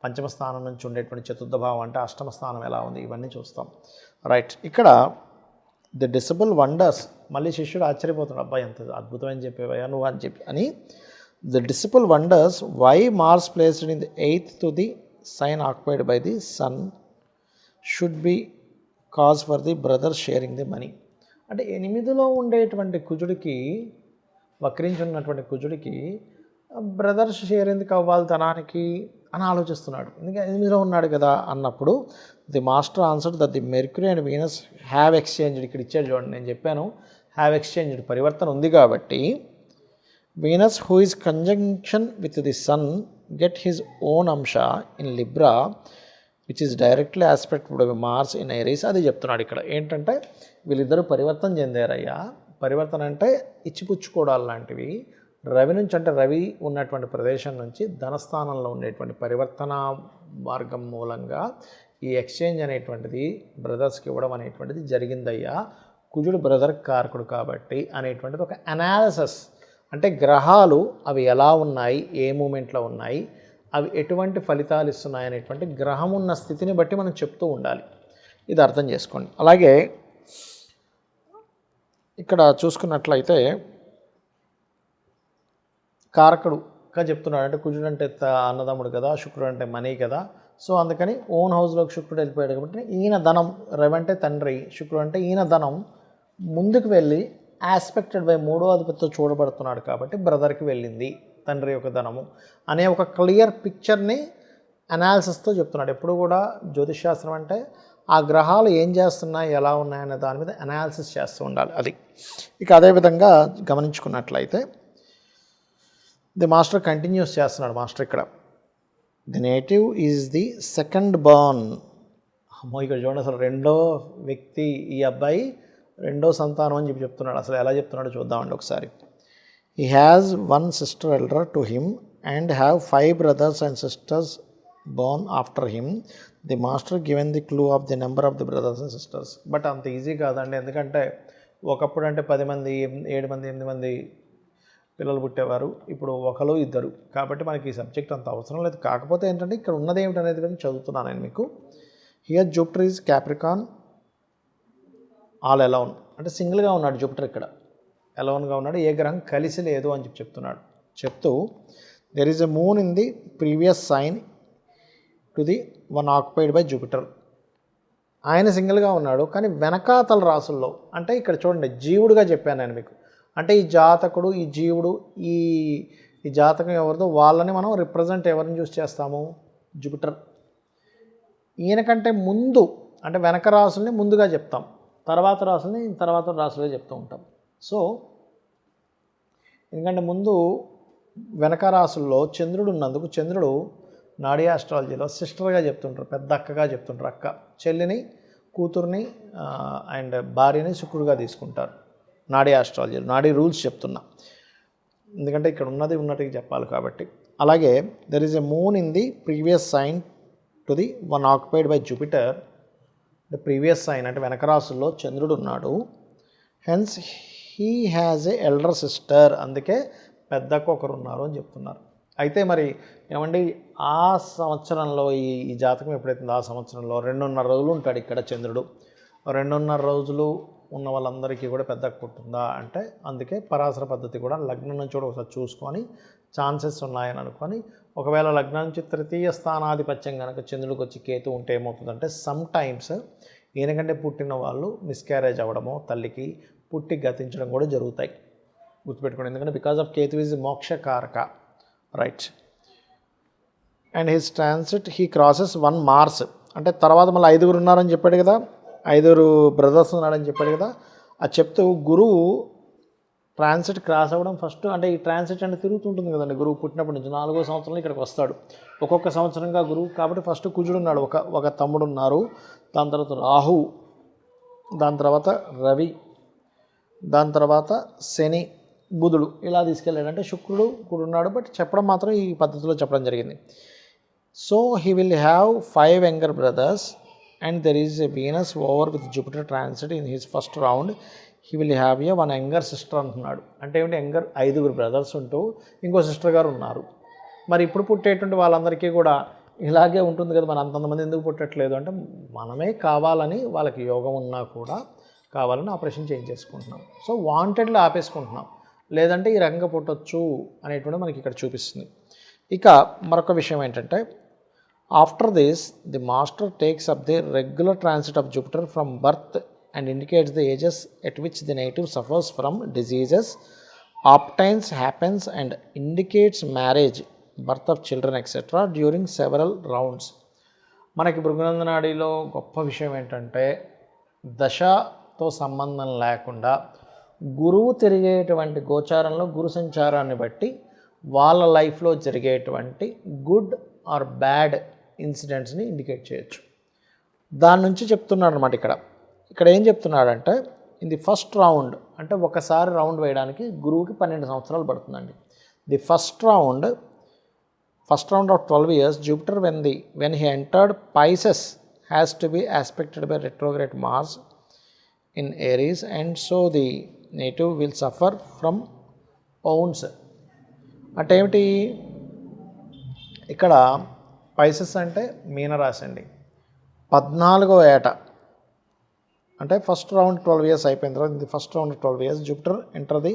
పంచమ స్థానం నుంచి ఉండేటువంటి చతుర్థ భావం అంటే అష్టమ స్థానం ఎలా ఉంది, ఇవన్నీ చూస్తాం. రైట్. ఇక్కడ ది డిసబుల్ వండర్స్, మళ్ళీ శిష్యుడు ఆశ్చర్యపోతున్నాడు, అబ్బాయి ఎంత అద్భుతమని చెప్పేవయ్యా నువ్వు అని the disciple wonders why Mars placed in the 8th to the sign occupied by the sun should be cause for the brother sharing the money. అంటే 8లో ఉండేటువంటి కుజుడికి, వక్రించి ఉన్నటువంటి కుజుడికి బ్రదర్స్ షేర్ ఎందుకు అవ్వాలి ధనానికి అని ఆలోచిస్తున్నాడు. ఎందుకంటే 8లో ఉన్నాడు కదా అన్నప్పుడు the master answered that the mercury and Venus have exchanged. ఇక్కడ ఇచ్చాడు చూడండి, నేను చెప్పాను హ్యావ్ ఎక్స్చేంజ్డ్, పరివర్తన ఉంది కాబట్టి Venus who is conjunction with the sun get his own amsha in Libra which is directly aspected by Mars in Aries. అది చెప్తున్నాడు ఇక్కడ. ఏంటంటే వీళ్ళిద్దరూ పరివర్తన చెందారయ్యా. పరివర్తన అంటే ఇచ్చిపుచ్చుకోవడాలు లాంటివి. రవి నుంచి అంటే రవి ఉన్నటువంటి ప్రదేశం నుంచి ధనస్థానంలో ఉండేటువంటి పరివర్తన మార్గం మూలంగా ఈ ఎక్స్చేంజ్ అనేటువంటిది బ్రదర్స్కి ఇవ్వడం అనేటువంటిది జరిగిందయ్యా. కుజుడు బ్రదర్ కారకుడు కాబట్టి అనేటువంటిది ఒక అనాలిసిస్. అంటే గ్రహాలు అవి ఎలా ఉన్నాయి, ఏ మూమెంట్లో ఉన్నాయి, అవి ఎటువంటి ఫలితాలు ఇస్తున్నాయి అనేటువంటి గ్రహం ఉన్న స్థితిని బట్టి మనం చెప్తూ ఉండాలి. ఇది అర్థం చేసుకోండి. అలాగే ఇక్కడ చూసుకున్నట్లయితే కారకుడుగా చెప్తున్నాడు. అంటే కుజుడు అంటే అన్నదమ్ముడు కదా, శుక్రుడు అంటే మనీ కదా, సో అందుకని ఓన్ హౌస్లోకి శుక్రుడు వెళ్ళిపోయాడు కాబట్టి ఈయన ధనం, రవి అంటే తండ్రి, శుక్రుడు అంటే ఈయన ధనం ముందుకు వెళ్ళి ఆస్పెక్టెడ్ బై 3వ అధిపతితో చూడబడుతున్నాడు కాబట్టి బ్రదర్కి వెళ్ళింది తండ్రి యొక్క ధనము అనే ఒక క్లియర్ పిక్చర్ని అనాలిసిస్తో చెప్తున్నాడు. ఎప్పుడు కూడా జ్యోతిష్ శాస్త్రం అంటే ఆ గ్రహాలు ఏం చేస్తున్నాయి, ఎలా ఉన్నాయనే దాని మీద అనాలిసిస్ చేస్తూ ఉండాలి. అది ఇక అదేవిధంగా గమనించుకున్నట్లయితే ది మాస్టర్ కంటిన్యూస్ చేస్తున్నాడు. మాస్టర్ ఇక్కడ the native is the second born. అమ్మో, ఇక్కడ చూడండి, అసలు రెండో వ్యక్తి ఈ అబ్బాయి రెండో సంతానం అని చెప్తున్నాడు. అసలు ఎలా చెప్తున్నాడో చూద్దామండి ఒకసారి. He has 1 sister elder to him and have 5 brothers and sisters born after him. The master given the clue of the number of the brothers and sisters. But అంత ఈజీ కాదండి, ఎందుకంటే ఒకప్పుడు అంటే 10 మంది, 7 మంది, 8 మంది పిల్లలు పుట్టేవారు, ఇప్పుడు 1 2. కాబట్టి మనకి ఈ సబ్జెక్ట్ అంత అవసరం లేదు. కాకపోతే ఏంటంటే ఇక్కడ ఉన్నది ఏమిటనేది కానీ చదువుతున్నాను నేను మీకు. Here Jupiter is Capricorn all alone, అంటే సింగిల్గా ఉన్నాడు జూపిటర్, ఇక్కడ అలౌన్గా ఉన్నాడు, ఏ గ్రహం కలిసి లేదు అని చెప్తున్నాడు. చెప్తూ there is a moon in the previous sign to the one occupied by Jupiter. ఆయన సింగిల్గా ఉన్నాడు, కానీ వెనకాతల రాసుల్లో అంటే ఇక్కడ చూడండి జీవుడుగా చెప్పాను నేను మీకు. అంటే ఈ జాతకుడు, ఈ జీవుడు, ఈ జాతకం ఎవరిదో వాళ్ళని మనం రిప్రజెంట్ ఎవరిని చూస్ చేస్తాము, జూపిటర్. ఈయనకంటే ముందు అంటే వెనక రాసుల్ని ముందుగా చెప్తాం, తర్వాత రాసుల్ని తర్వాత రాసులుగా చెప్తూ ఉంటాం. సో ఎందుకంటే ముందు వెనక రాసుల్లో చంద్రుడు ఉన్నందుకు చంద్రుడు నాడీ ఆస్ట్రాలజీలో సిస్టర్గా చెప్తుంటారు, పెద్ద అక్కగా చెప్తుంటారు. అక్క చెల్లిని, కూతుర్ని అండ్ భార్యని శుక్రుడుగా తీసుకుంటారు నాడీ ఆస్ట్రాలజీలో. నాడీ రూల్స్ చెప్తున్నా, ఎందుకంటే ఇక్కడ ఉన్నది ఉన్నట్టుగా చెప్పాలి కాబట్టి. అలాగే there is a moon in the previous sign to the one occupied by Jupiter. The previous sign అంటే వెనక రాసుల్లో చంద్రుడు ఉన్నాడు. Hence he has a elder sister, అందుకే పెద్దకు ఒకరు ఉన్నారు అని చెప్తున్నారు. అయితే మరి ఏమండి ఆ సంవత్సరంలో ఈ జాతకం ఎప్పుడైతుందో ఆ సంవత్సరంలో 2.5 రోజులు ఉంటాడు ఇక్కడ చంద్రుడు. 2.5 రోజులు ఉన్న వాళ్ళందరికీ కూడా పెద్దకు పుట్టిందా అంటే అందుకే పరాశర పద్ధతి కూడా లగ్నం నుంచి కూడా ఒకసారి చూసుకొని ఛాన్సెస్ ఉన్నాయని అనుకొని, ఒకవేళ లగ్నం నుంచి 3వ స్థానాధిపత్యం కనుక చంద్రుడికి వచ్చి కేతు ఉంటే ఏమవుతుందంటే సమ్ టైమ్స్ ఈయనకంటే పుట్టిన వాళ్ళు మిస్క్యారేజ్ అవ్వడము, తల్లికి పుట్టి గతించడం కూడా జరుగుతాయి. గుర్తుపెట్టుకోండి, ఎందుకంటే బికాజ్ ఆఫ్ కేతు ఈజ్ మోక్షకారక, right. And his transit he crosses 1 Mars, అంటే తర్వాత మళ్ళీ 5 ఉన్నారని చెప్పాడు కదా, 5 బ్రదర్స్ ఉన్నాడని చెప్పాడు కదా. అది చెప్తూ గురువు ట్రాన్సిట్ క్రాస్ అవ్వడం ఫస్ట్, అంటే ఈ ట్రాన్సిట్ అంటే తిరుగుతుంటుంది కదండి గురువు పుట్టినప్పటి నుంచి 4వ సంవత్సరంలో ఇక్కడికి వస్తాడు. ఒక్కొక్క సంవత్సరంగా గురువు కాబట్టి ఫస్ట్ కుజుడు ఉన్నాడు, ఒక తమ్ముడు ఉన్నారు, దాని తర్వాత రాహు, దాని తర్వాత రవి, దాని తర్వాత శని, బుధుడు, ఇలా తీసుకెళ్ళాడు. అంటే శుక్రుడు కూడా ఉన్నాడు, బట్ చెప్పడం మాత్రం ఈ పద్ధతిలో చెప్పడం జరిగింది. So he will have 5 younger brothers and there is a Venus over with Jupiter transit in his first round. He will have a 1 younger sister అంటున్నాడు. అంటే ఏమిటి, యంగర్ 5 brothers ఉంటూ ఇంకో సిస్టర్ గారు ఉన్నారు. మరి ఇప్పుడు పుట్టేటువంటి వాళ్ళందరికీ కూడా ఇలాగే ఉంటుంది కదా, మరి అంతమంది ఎందుకు పుట్టట్లేదు అంటే మనమే కావాలని, వాళ్ళకి యోగం ఉన్నా కూడా కావాలని ఆపరేషన్ చేయించేసుకుంటున్నాం. సో వాంటెడ్లో ఆపేసుకుంటున్నాం, లేదంటే ఈ రకంగా పుట్టొచ్చు అనేటువంటి మనకి ఇక్కడ చూపిస్తుంది. ఇక మరొక విషయం ఏంటంటే after this the master takes up the regular transit of Jupiter from birth and indicates the ages at which the native suffers from diseases, obtains happens and indicates marriage, birth of children etcetera during several rounds. మనకి భృగునంద నాడీలో గొప్ప విషయం ఏంటంటే దశతో సంబంధం లేకుండా గురువు తిరిగేటువంటి గోచారంలో గురు సంచారాన్ని బట్టి వాళ్ళ లైఫ్లో జరిగేటువంటి గుడ్ ఆర్ బ్యాడ్ ఇన్సిడెంట్స్ని ఇండికేట్ చేయొచ్చు. దాని నుంచి చెప్తున్నాడు అనమాట. ఇక్కడ ఏం చెప్తున్నాడంటే ఇన్ ది ఫస్ట్ రౌండ్, అంటే ఒకసారి రౌండ్ వేయడానికి గురువుకి 12 సంవత్సరాలు పడుతుందండి. The first round of 12 years Jupiter when he entered Pisces has to be aspected by retrograde Mars in Aries, and so the native will suffer from wounds. అంటే ఏమిటి, ఇక్కడ పైసెస్ అంటే మీనరాశి అండి. 14వ ఏట అంటే ఫస్ట్ రౌండ్ 12 years అయిపోయిన తర్వాత ఇది first round 12 years Jupiter enter the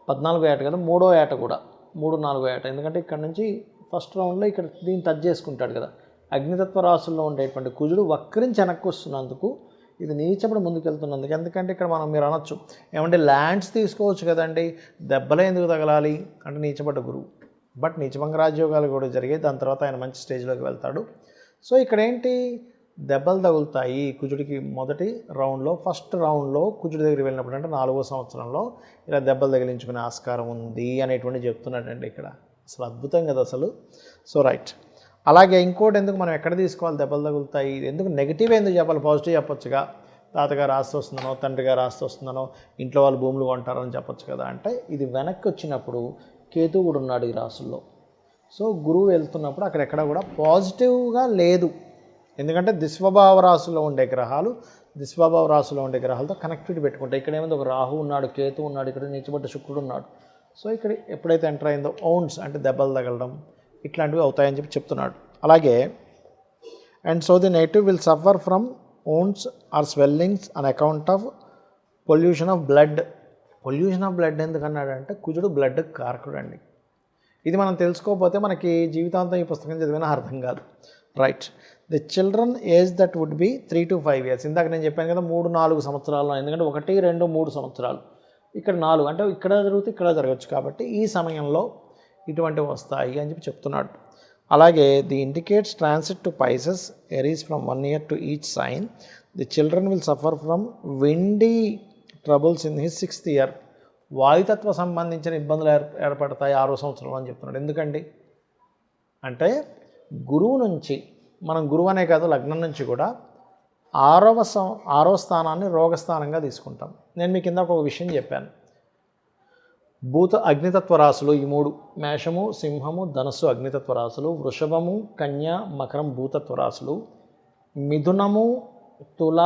14వ ఏట కదా, 3వ ఏట కూడా 3-4వ ఏట, ఎందుకంటే ఇక్కడ నుంచి ఫస్ట్ రౌండ్లో ఇక్కడ దీన్ని టచ్ చేసుకుంటాడు కదా. అగ్నితత్వ రాశుల్లో ఉండేటువంటి కుజుడు వక్రించి వెనక్కి వస్తున్నందుకు, ఇది నీచపడి ముందుకెళ్తున్నందుకు. ఎందుకంటే ఇక్కడ మీరు అనొచ్చు, ఏమంటే ల్యాండ్స్ తీసుకోవచ్చు కదండి, దెబ్బలే ఎందుకు తగలాలి అంటే నీచపడ్డ గురువు. బట్ నీచభంగ రాజ్యోగాలు కూడా జరిగాయి, దాని తర్వాత ఆయన మంచి స్టేజ్లోకి వెళ్తాడు. సో ఇక్కడ ఏంటి, దెబ్బలు తగులుతాయి కుజుడికి. మొదటి రౌండ్లో, ఫస్ట్ రౌండ్లో కుజుడి దగ్గరికి వెళ్ళినప్పుడు అంటే 4వ సంవత్సరంలో ఇలా దెబ్బలు తగిలించుకునే ఆస్కారం ఉంది అనేటువంటి చెప్తున్నాడండి ఇక్కడ. అసలు అద్భుతం కదా అసలు. So right. అలాగే ఇంకోటి, ఎందుకు మనం ఎక్కడ తీసుకోవాలి దెబ్బలు తగులుతాయి, ఎందుకు నెగిటివ్ ఎందుకు చెప్పాలి, పాజిటివ్ చెప్పొచ్చుగా. తాతగారు ఆస్తి వస్తుందనో, తండ్రి గారు ఆస్తి వస్తుందనో, ఇంట్లో వాళ్ళు భూములు కొంటారని చెప్పొచ్చు కదా. అంటే ఇది వెనక్కి వచ్చినప్పుడు కేతువు కూడా ఉన్నాడు ఈ రాశుల్లో. సో గురువు వెళ్తున్నప్పుడు అక్కడెక్కడ కూడా పాజిటివ్గా లేదు. ఎందుకంటే దిస్వభావ రాశిలో ఉండే గ్రహాలు దిస్వభావ రాశిలో ఉండే గ్రహాలతో కనెక్టివిటీ పెట్టుకుంటాయి. ఇక్కడ ఏమైంది, ఒక రాహు ఉన్నాడు, కేతు ఉన్నాడు, ఇక్కడ నీచబడ్డ శుక్రుడు ఉన్నాడు. సో ఇక్కడ ఎప్పుడైతే ఎంటర్ అయిందో ఓన్స్ అంటే దెబ్బలు తగలడం ఇట్లాంటివి అవుతాయని చెప్తున్నాడు. అలాగే and so the native will suffer from wounds or swellings on account of pollution of blood. Pollution of blood ఎందుకన్నాడంటే కుజుడు బ్లడ్ కారకుడు అండి. ఇది మనం తెలుసుకోకపోతే మనకి జీవితాంతం ఈ పుస్తకం చదివినా అర్థం కాదు. Right. The children age that would be 3 to 5 years. ఇందాక నేను చెప్పాను కదా 3-4 సంవత్సరాలు, ఎందుకంటే 1, 2, 3 సంవత్సరాలు, ఇక్కడ 4 అంటే ఇక్కడ జరుగుతూ ఇక్కడ జరగచ్చు. కాబట్టి ఈ సమయంలో ఇటువంటివి వస్తాయి అని చెప్తున్నాడు. అలాగే the indicates transit to Pisces ఎరీస్ from 1 year to each sign. The children will suffer from windy troubles in his 6th year. వాయుతత్వ సంబంధించిన ఇబ్బందులు ఏర్పడతాయి 6వ సంవత్సరంలో అని చెప్తున్నాడు. ఎందుకండి అంటే గురువు నుంచి, మనం గురువు అనే కాదు లగ్నం నుంచి కూడా 6వ స్థానాన్ని రోగస్థానంగా తీసుకుంటాం. నేను మీకు కింద ఒక విషయం చెప్పాను. అగ్నితత్వ రాశులు ఈ 3, మేషము, సింహము, ధనస్సు అగ్నితత్వ రాశులు, వృషభము, కన్య, మకరం భూతత్వ రాశులు, మిథునము, తుల,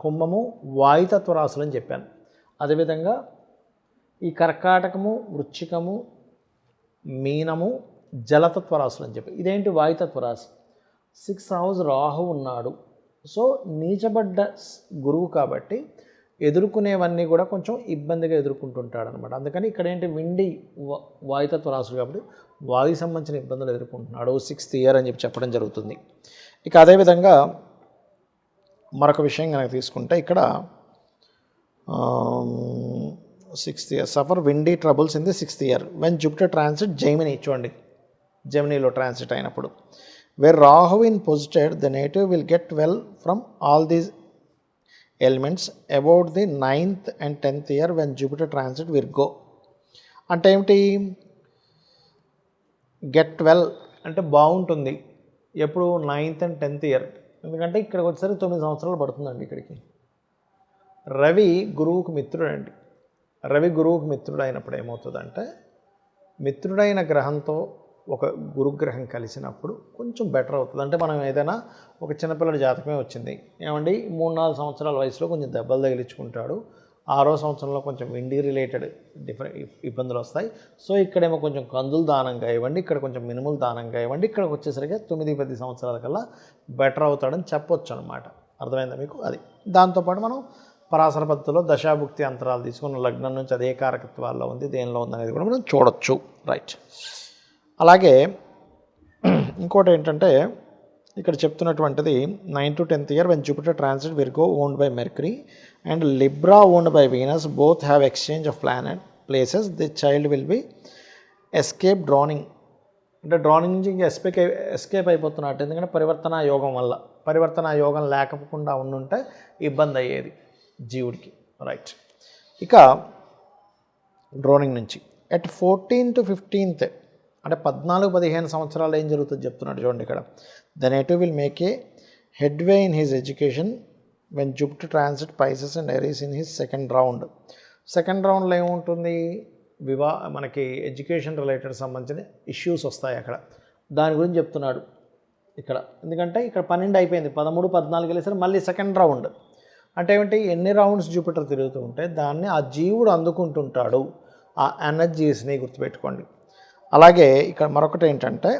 కుంభము వాయుతత్వ రాశులు అని చెప్పాను. అదేవిధంగా ఈ కర్కాటకము, వృశ్చికము, మీనము జలతత్వ రాశులు అని చెప్పి, ఇదేంటి వాయుతత్వ రాశి. 6th house రాహు ఉన్నాడు. సో నీచబడ్డ గురువు కాబట్టి ఎదుర్కొనేవన్నీ కూడా కొంచెం ఇబ్బందిగా ఎదుర్కొంటుంటాడు అనమాట. అందుకని ఇక్కడ ఏంటి, విండి వాయుతత్వ రాశులు కాబట్టి వాయు సంబంధించిన ఇబ్బందులు ఎదుర్కొంటున్నాడు 6th year అని చెప్పడం జరుగుతుంది. ఇక అదేవిధంగా మరొక విషయం కనుక తీసుకుంటే ఇక్కడ 6th year suffer windy troubles in the 6th year when Jupiter transit Gemini. చూడండి జెమినీలో ట్రాన్సిట్ అయినప్పుడు, where Rahu in posited the native will get well from all these elements about the 9th and 10th year when Jupiter transit Virgo. అంటే ఏమిటి, గెట్ వెల్ అంటే బాగుంటుంది ఎప్పుడు 9th and 10th year. ఎందుకంటే ఇక్కడికి వచ్చేసరికి 9 సంవత్సరాలు పడుతుందండి. ఇక్కడికి రవి గురువుకు మిత్రుడు అండి. రవి గురువుకు మిత్రుడు అయినప్పుడు ఏమవుతుందంటే, మిత్రుడైన గ్రహంతో ఒక గురుగ్రహం కలిసినప్పుడు కొంచెం బెటర్ అవుతుంది. అంటే మనం ఏదైనా ఒక చిన్నపిల్లడి జాతకమే వచ్చింది, ఏమండి 3-4 సంవత్సరాల వయసులో కొంచెం దెబ్బలు తగిలించుకుంటాడు, 6వ సంవత్సరంలో కొంచెం విండీ రిలేటెడ్ ఇబ్బందులు వస్తాయి. సో ఇక్కడేమో కొంచెం కందులు దానంగా ఇవ్వండి, ఇక్కడ కొంచెం మినుములు దానంగా ఇవ్వండి, ఇక్కడికి వచ్చేసరికి 9-10 సంవత్సరాల కల్లా బెటర్ అవుతాడని చెప్పొచ్చు అనమాట. అర్థమైందా మీకు? అది దాంతోపాటు మనం పరాశర పద్ధతిలో దశాభుక్తి అంతరాలు తీసుకున్న లగ్నం నుంచి అదే కారకత్వాల్లో ఉంది, దేనిలో ఉందనేది కూడా మనం చూడొచ్చు. రైట్. అలాగే ఇంకోటి ఏంటంటే ఇక్కడ చెప్తున్నటువంటిది 9th to 10th year when Jupiter transit Virgo owned by Mercury and Libra owned by Venus both have exchange of places, the child will be escape drowning. అంటే డ్రానింగ్ నుంచి ఇంకా ఎస్కేప్ అయిపోతున్నట్టు. ఎందుకంటే పరివర్తన యోగం వల్ల, పరివర్తన యోగం లేకపోకుండా ఉండుంటే ఇబ్బంది అయ్యేది జీవుడికి. రైట్. ఇక డ్రోనింగ్ నుంచి అట్ 14 to 15th అంటే 14-15 సంవత్సరాలు ఏం జరుగుతుంది చెప్తున్నాడు చూడండి ఇక్కడ. The native will make a headway in his education when Jupiter transit Pisces and ఎరీస్ in his second round. Second రౌండ్లో ఏముంటుంది, మనకి ఎడ్యుకేషన్ రిలేటెడ్ సంబంధించిన ఇష్యూస్ వస్తాయి అక్కడ, దాని గురించి చెప్తున్నాడు ఇక్కడ. ఎందుకంటే ఇక్కడ 12 అయిపోయింది, 13, 14 వెళ్ళేసరికి మళ్ళీ సెకండ్ రౌండ్. అంటే ఏమిటి, ఎన్ని రౌండ్స్ జూపిటర్ తిరుగుతూ ఉంటే దాన్ని ఆ జీవుడు అందుకుంటుంటాడు, ఆ ఎనర్జీస్ని గుర్తుపెట్టుకోండి. అలాగే ఇక్కడ మరొకటి ఏంటంటే,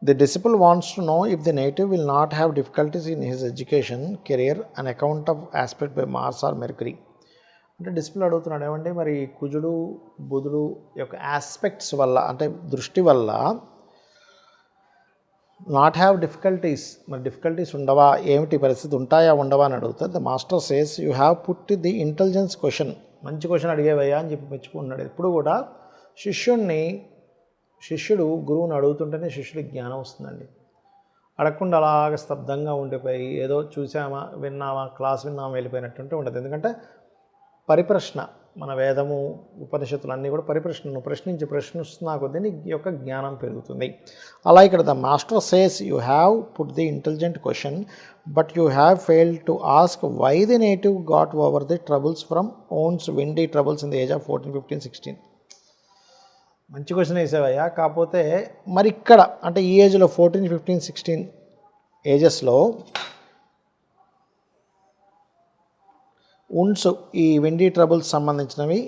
the disciple wants to know if the native will not have difficulties in his education career on account of aspect by Mars or Mercury. అంటే డిస్ప్లే అడుగుతున్నాడు ఏమంటే మరి కుజుడు బుధుడు యొక్క ఆస్పెక్ట్స్ వల్ల అంటే దృష్టి వల్ల నాట్ హ్యావ్ డిఫికల్టీస్, మరి డిఫికల్టీస్ ఉండవా, ఏమిటి పరిస్థితి, ఉంటాయా ఉండవా అని అడుగుతారు. The master says you have put the intelligence question, మంచి క్వశ్చన్ అడిగేవయ్యా అని చెప్పి మెచ్చుకుంటున్నాడు. ఎప్పుడు కూడా శిష్యుడు గురువుని అడుగుతుంటేనే శిష్యుడికి జ్ఞానం వస్తుందండి. అడగకుండా అలాగ స్తబ్దంగా ఉండిపోయి ఏదో చూసామా విన్నామా క్లాస్ విన్నామా వెళ్ళిపోయినట్టుంటే ఉండదు. ఎందుకంటే పరిప్రశ్న, మన వేదము ఉపనిషత్తులు అన్నీ కూడా పరిప్రశ్నను ప్రశ్నిస్తున్నా కొద్దీ నీ యొక్క జ్ఞానం పెరుగుతుంది. అలా ఇక్కడ the master says you have put the intelligent question but you have failed to ask why the native got over the troubles from wounds windy troubles in the age of 14, 15, 16. మంచి క్వశ్చన్ వేసావయ్యా, కాకపోతే మరి ఇక్కడ అంటే ఈ ఏజ్లో 14, 15, 16 ఏజెస్లో ఉన్స్ ఈ విండీ ట్రబుల్స్ సంబంధించినవి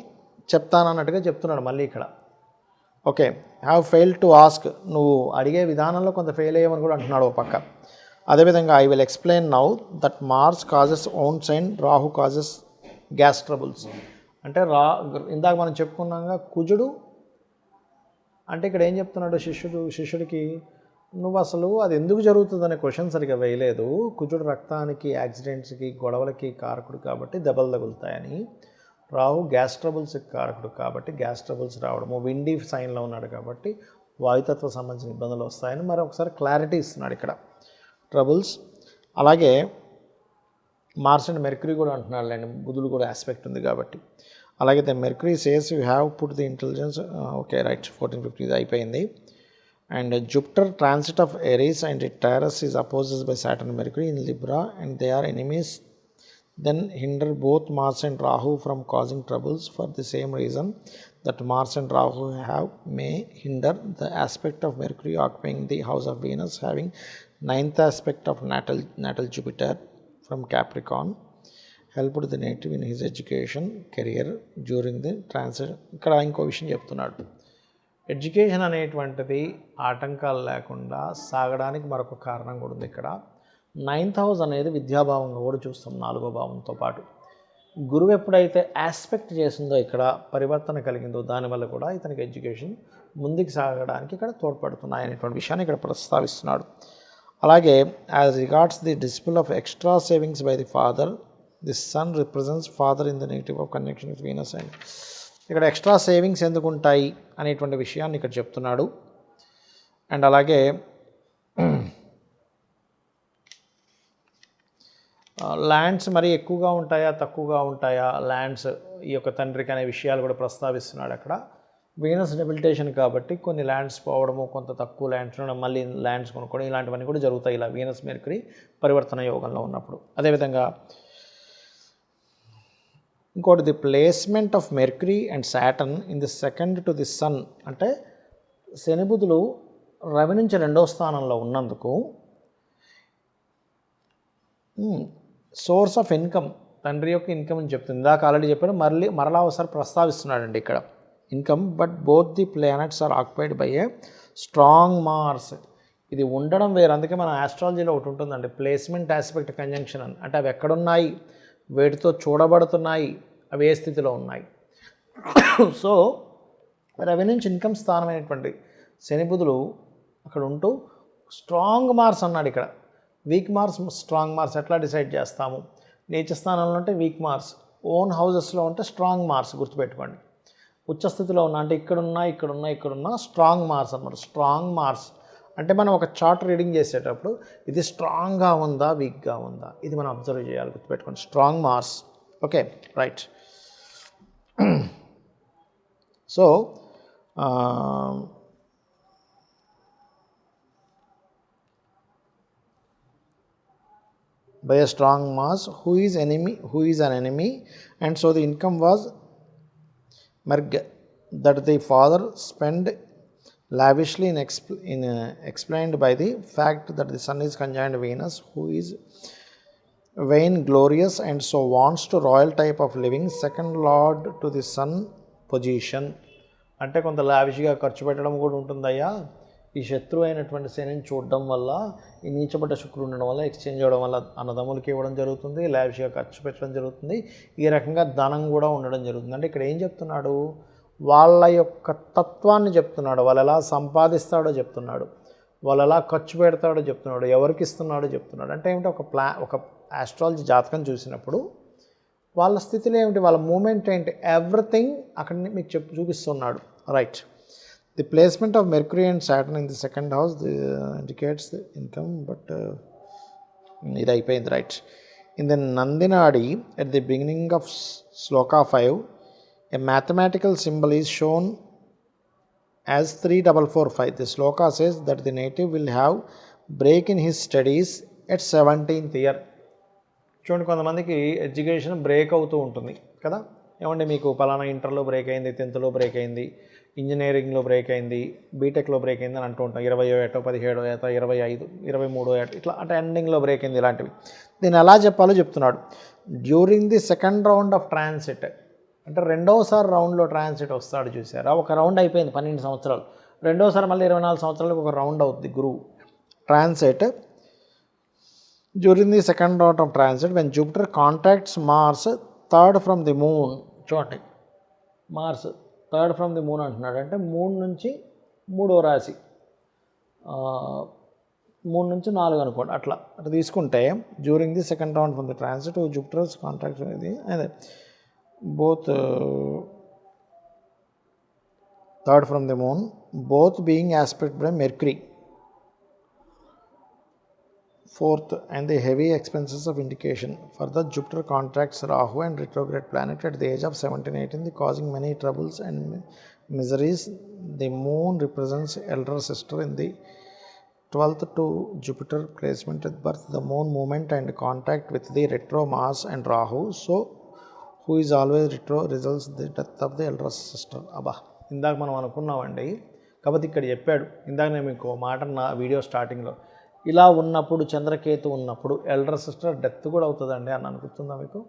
చెప్తానన్నట్టుగా చెప్తున్నాడు మళ్ళీ ఇక్కడ. Okay, have fail to ask, నువ్వు అడిగే విధానంలో కొంత ఫెయిల్ అయ్యామని కూడా అంటున్నాడు ఓ పక్క. అదేవిధంగా I will explain now that Mars causes wounds and Rahu causes gas troubles. అంటే ఇందాక మనం చెప్పుకున్నాగా కుజుడు అంటే ఇక్కడ ఏం చెప్తున్నాడు శిష్యుడికి, నువ్వు అసలు అది ఎందుకు జరుగుతుందనే క్వశ్చన్ సరిగ్గా వేయలేదు. కుజుడు రక్తానికి, యాక్సిడెంట్స్కి, గొడవలకి కారకుడు కాబట్టి దెబ్బలు తగులుతాయని, రాహు గ్యాస్ ట్రబుల్స్కి కారకుడు కాబట్టి గ్యాస్ ట్రబుల్స్ రావడము, విండీ సైన్లో ఉన్నాడు కాబట్టి వాయుతత్వ సంబంధించిన ఇబ్బందులు వస్తాయని మరి ఒకసారి క్లారిటీ ఇస్తున్నాడు ఇక్కడ ట్రబుల్స్. అలాగే మార్స్ అండ్ మెర్క్యూరీ కూడా అంటున్నాడు లేండి, బుధుడు కూడా ఆస్పెక్ట్ ఉంది కాబట్టి. అలాగే the Mercury says you have put the intelligence, okay right, 14, 15 ఇది అయిపోయింది. And Jupiter transit of Aries and Taurus is opposes by Saturn Mercury in Libra and they are enemies then hinder both Mars and Rahu from causing troubles for the same reason that Mars and Rahu may hinder the aspect of Mercury occupying the house of Venus having 9th aspect of natal Jupiter from Capricorn helped the native in his education career during the transit. ఇక్కడ ఇంకో విషయం చెప్తున్నాడు, ఎడ్యుకేషన్ అనేటువంటిది ఆటంకాలు లేకుండా సాగడానికి మరొక కారణం కూడా ఉంది ఇక్కడ. 9th హౌస్ అనేది విద్యాభావంగా కూడా చూస్తాం, 4వ భావంతో పాటు. గురువు ఎప్పుడైతే ఆస్పెక్ట్ చేసిందో ఇక్కడ పరివర్తన కలిగిందో దానివల్ల కూడా ఇతనికి ఎడ్యుకేషన్ ముందుకు సాగడానికి ఇక్కడ తోడ్పడుతున్నాయి అనేటువంటి విషయాన్ని ఇక్కడ ప్రస్తావిస్తున్నాడు. అలాగే as regards the disciple of extra savings by the father, the sun represents father in the negative of connection with Venus. And ఇక్కడ ఎక్స్ట్రా సేవింగ్స్ ఎందుకు ఉంటాయి అనేటువంటి విషయాన్ని ఇక్కడ చెప్తున్నాడు. అండ్ అలాగే ల్యాండ్స్ మరి ఎక్కువగా ఉంటాయా తక్కువగా ఉంటాయా ల్యాండ్స్ ఈ యొక్క తండ్రికి అనే విషయాలు కూడా ప్రస్తావిస్తున్నాడు అక్కడ. వీనస్ డెబిలిటేషన్ కాబట్టి కొన్ని ల్యాండ్స్ పోవడము, కొంత తక్కువ ల్యాండ్స్ మళ్ళీ ల్యాండ్స్ కొనుక్కోవడం, ఇలాంటివన్నీ కూడా జరుగుతాయి ఇలా వీనస్ మెర్క్యూరీ పరివర్తన యోగంలో ఉన్నప్పుడు. అదేవిధంగా ఇంకోటి the placement of Mercury and Saturn in the second to the sun, అంటే శని బుధులు రవి నుంచి 2వ స్థానంలో ఉన్నందుకు సోర్స్ ఆఫ్ ఇన్కమ్, తండ్రి యొక్క ఇన్కమ్ అని చెప్తుంది. ఇందాక ఆల్రెడీ చెప్పాడు, మరలా ఒకసారి ప్రస్తావిస్తున్నాడండి ఇక్కడ income. But both the planets are occupied by a strong Mars. ఇది ఉండడం వేరు, అందుకే మన ఆస్ట్రాలజీలో ఒకటి ఉంటుందండి ప్లేస్మెంట్ ఆస్పెక్ట్ కంజంక్షన్ అని. అంటే అవి ఎక్కడున్నాయి, వేటితో చూడబడుతున్నాయి, అవి ఏ స్థితిలో ఉన్నాయి. సో రవి నుంచి ఇన్కమ్ స్థానమైనటువంటి శని బుధులు అక్కడ ఉంటూ స్ట్రాంగ్ మార్స్ అన్నాడు ఇక్కడ. వీక్ మార్స్, స్ట్రాంగ్ మార్స్ ఎట్లా డిసైడ్ చేస్తాము? నీచ స్థానంలో ఉంటే వీక్ మార్స్, ఓన్ హౌజెస్లో ఉంటే స్ట్రాంగ్ మార్స్ గుర్తుపెట్టుకోండి. ఉచ్చస్థితిలో ఉన్న అంటే ఇక్కడున్నా స్ట్రాంగ్ మార్స్ అన్నమాట. స్ట్రాంగ్ మార్స్ అంటే మనం ఒక చార్ట్ రీడింగ్ చేసేటప్పుడు ఇది స్ట్రాంగ్గా ఉందా వీక్గా ఉందా ఇది మనం అబ్జర్వ్ చేయాలి, గుర్తుపెట్టుకోండి. Strong Mars, okay right. So by a strong Mars who is an enemy, and so the income was merg that the father spent lavishly explained by the fact that the sun is conjoined Venus who is vain glorious and so wants to royal type of living, second lord to the sun position. అంటే కొంత లావిష్గా ఖర్చు పెట్టడం కూడా ఉంటుందయ్యా, ఈ శత్రువు అయినటువంటి శనిని చూడడం వల్ల, ఈ నీచబడ్డ శుక్రుడు ఉండడం వల్ల, ఎక్స్చేంజ్ అవ్వడం వల్ల అన్నదమ్ములకి ఇవ్వడం జరుగుతుంది, లావిష్గా ఖర్చు పెట్టడం జరుగుతుంది. ఈ రకంగా ధనం కూడా ఉండడం జరుగుతుంది. అంటే ఇక్కడ ఏం చెప్తున్నాడు, వాళ్ళ యొక్క తత్వాన్ని చెప్తున్నాడు, వాళ్ళు ఎలా సంపాదిస్తాడో చెప్తున్నాడు, వాళ్ళు ఎలా ఖర్చు పెడతాడో చెప్తున్నాడు, ఎవరికి ఇస్తున్నాడో చెప్తున్నాడు. అంటే ఏమిటి, ఒక ఆస్ట్రాలజీ జాతకం చూసినప్పుడు వాళ్ళ స్థితిలో ఏమిటి, వాళ్ళ మూమెంట్ ఏంటి, ఎవ్రీథింగ్ అక్కడ మీకు చూపిస్తున్నాడు. Right. The placement of Mercury and Saturn in the second house indicates the income, but ఇది అయిపోయింది. Right. In the Nandi Nadi at the beginning of shloka 5 a mathematical symbol is shown as 3445. The sloka says that the native will have break in his studies at 17th year. చూడండి, కొంతమందికి ఎడ్యుకేషన్ బ్రేక్ అవుతూ ఉంటుంది కదా. ఏమంటే మీకు పలానా ఇంటర్లో బ్రేక్ అయింది, 10th బ్రేక్ అయింది, ఇంజనీరింగ్లో బ్రేక్ అయింది, బీటెక్లో బ్రేక్ అయింది అని అంటూ ఉంటాం. 20వ ఏట, 17వ ఏట, 25, 23వ ఏట, ఇట్లా అంటే ఎండింగ్లో బ్రేక్ అయింది, ఇలాంటివి. దీన్ని ఎలా చెప్పాలో చెప్తున్నాడు. During the second round of transit, అంటే రెండవసారి రౌండ్లో ట్రాన్సిట్ వస్తాడు చూసారా. ఒక రౌండ్ అయిపోయింది 12 సంవత్సరాలు, రెండోసారి మళ్ళీ 24 సంవత్సరాలకు ఒక రౌండ్ అవుతుంది గురువు transit. During the second round of transit when Jupiter contacts Mars third from the moon. చూడండి, Mars third from the moon అంటున్నాడు, అంటే మూన్ నుంచి 3వ రాశి, 3 నుంచి 4 అనుకోండి, అట్లా తీసుకుంటే during the second round from the transit Jupiter's contacts అనేది అదే both third from the moon, both being aspect by Mercury. Fourth, and the heavy expenses of indication. Further, Jupiter contracts Rahu and retrograde planet at the age of 17-18, causing many troubles and miseries. The moon represents elder sister in the 12th to Jupiter placement at birth. The moon movement and contact with the retro Mars and Rahu, so who is always retro results the death of the elder sister. అబ్బా, ఇందాక మనం అనుకున్నామండి, కాబట్టి ఇక్కడ చెప్పాడు. ఇందాక నేను మీకు మాట నా వీడియో స్టార్టింగ్లో, ఇలా ఉన్నప్పుడు చంద్రకేతు ఉన్నప్పుడు ఎల్డర్ సిస్టర్ డెత్ కూడా అవుతుందండి అని అనుకుంటుందా మీకు?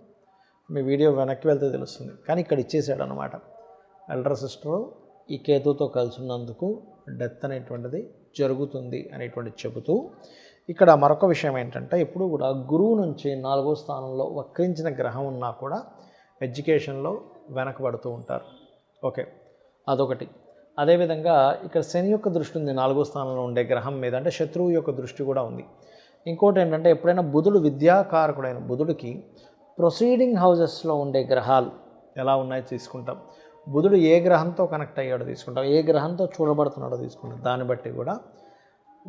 మీ వీడియో వెనక్కి వెళ్తే తెలుస్తుంది. కానీ ఇక్కడ ఇచ్చేసాడు అనమాట. ఎల్డర్ సిస్టరు ఈ కేతుతో కలిసి ఉన్నందుకు డెత్ అనేటువంటిది జరుగుతుంది అనేటువంటి చెబుతూ, ఇక్కడ మరొక విషయం ఏంటంటే, ఇప్పుడు కూడా గురువు నుంచి 4వ స్థానంలో వక్రించిన గ్రహం ఉన్నా కూడా ఎడ్యుకేషన్లో వెనకబడుతూ ఉంటారు. ఓకే, అదొకటి. అదేవిధంగా ఇక్కడ శని యొక్క దృష్టి ఉంది 4వ స్థానంలో ఉండే గ్రహం మీద, అంటే శత్రువు యొక్క దృష్టి కూడా ఉంది. ఇంకోటి ఏంటంటే, ఎప్పుడైనా బుధుడు విద్యాకారకుడైన బుధుడికి ప్రొసీడింగ్ హౌజెస్లో ఉండే గ్రహాలు ఎలా ఉన్నాయో తీసుకుంటాం. బుధుడు ఏ గ్రహంతో కనెక్ట్ అయ్యాడో తీసుకుంటాం, ఏ గ్రహంతో చూడబడుతున్నాడో తీసుకుంటాం. దాన్ని బట్టి కూడా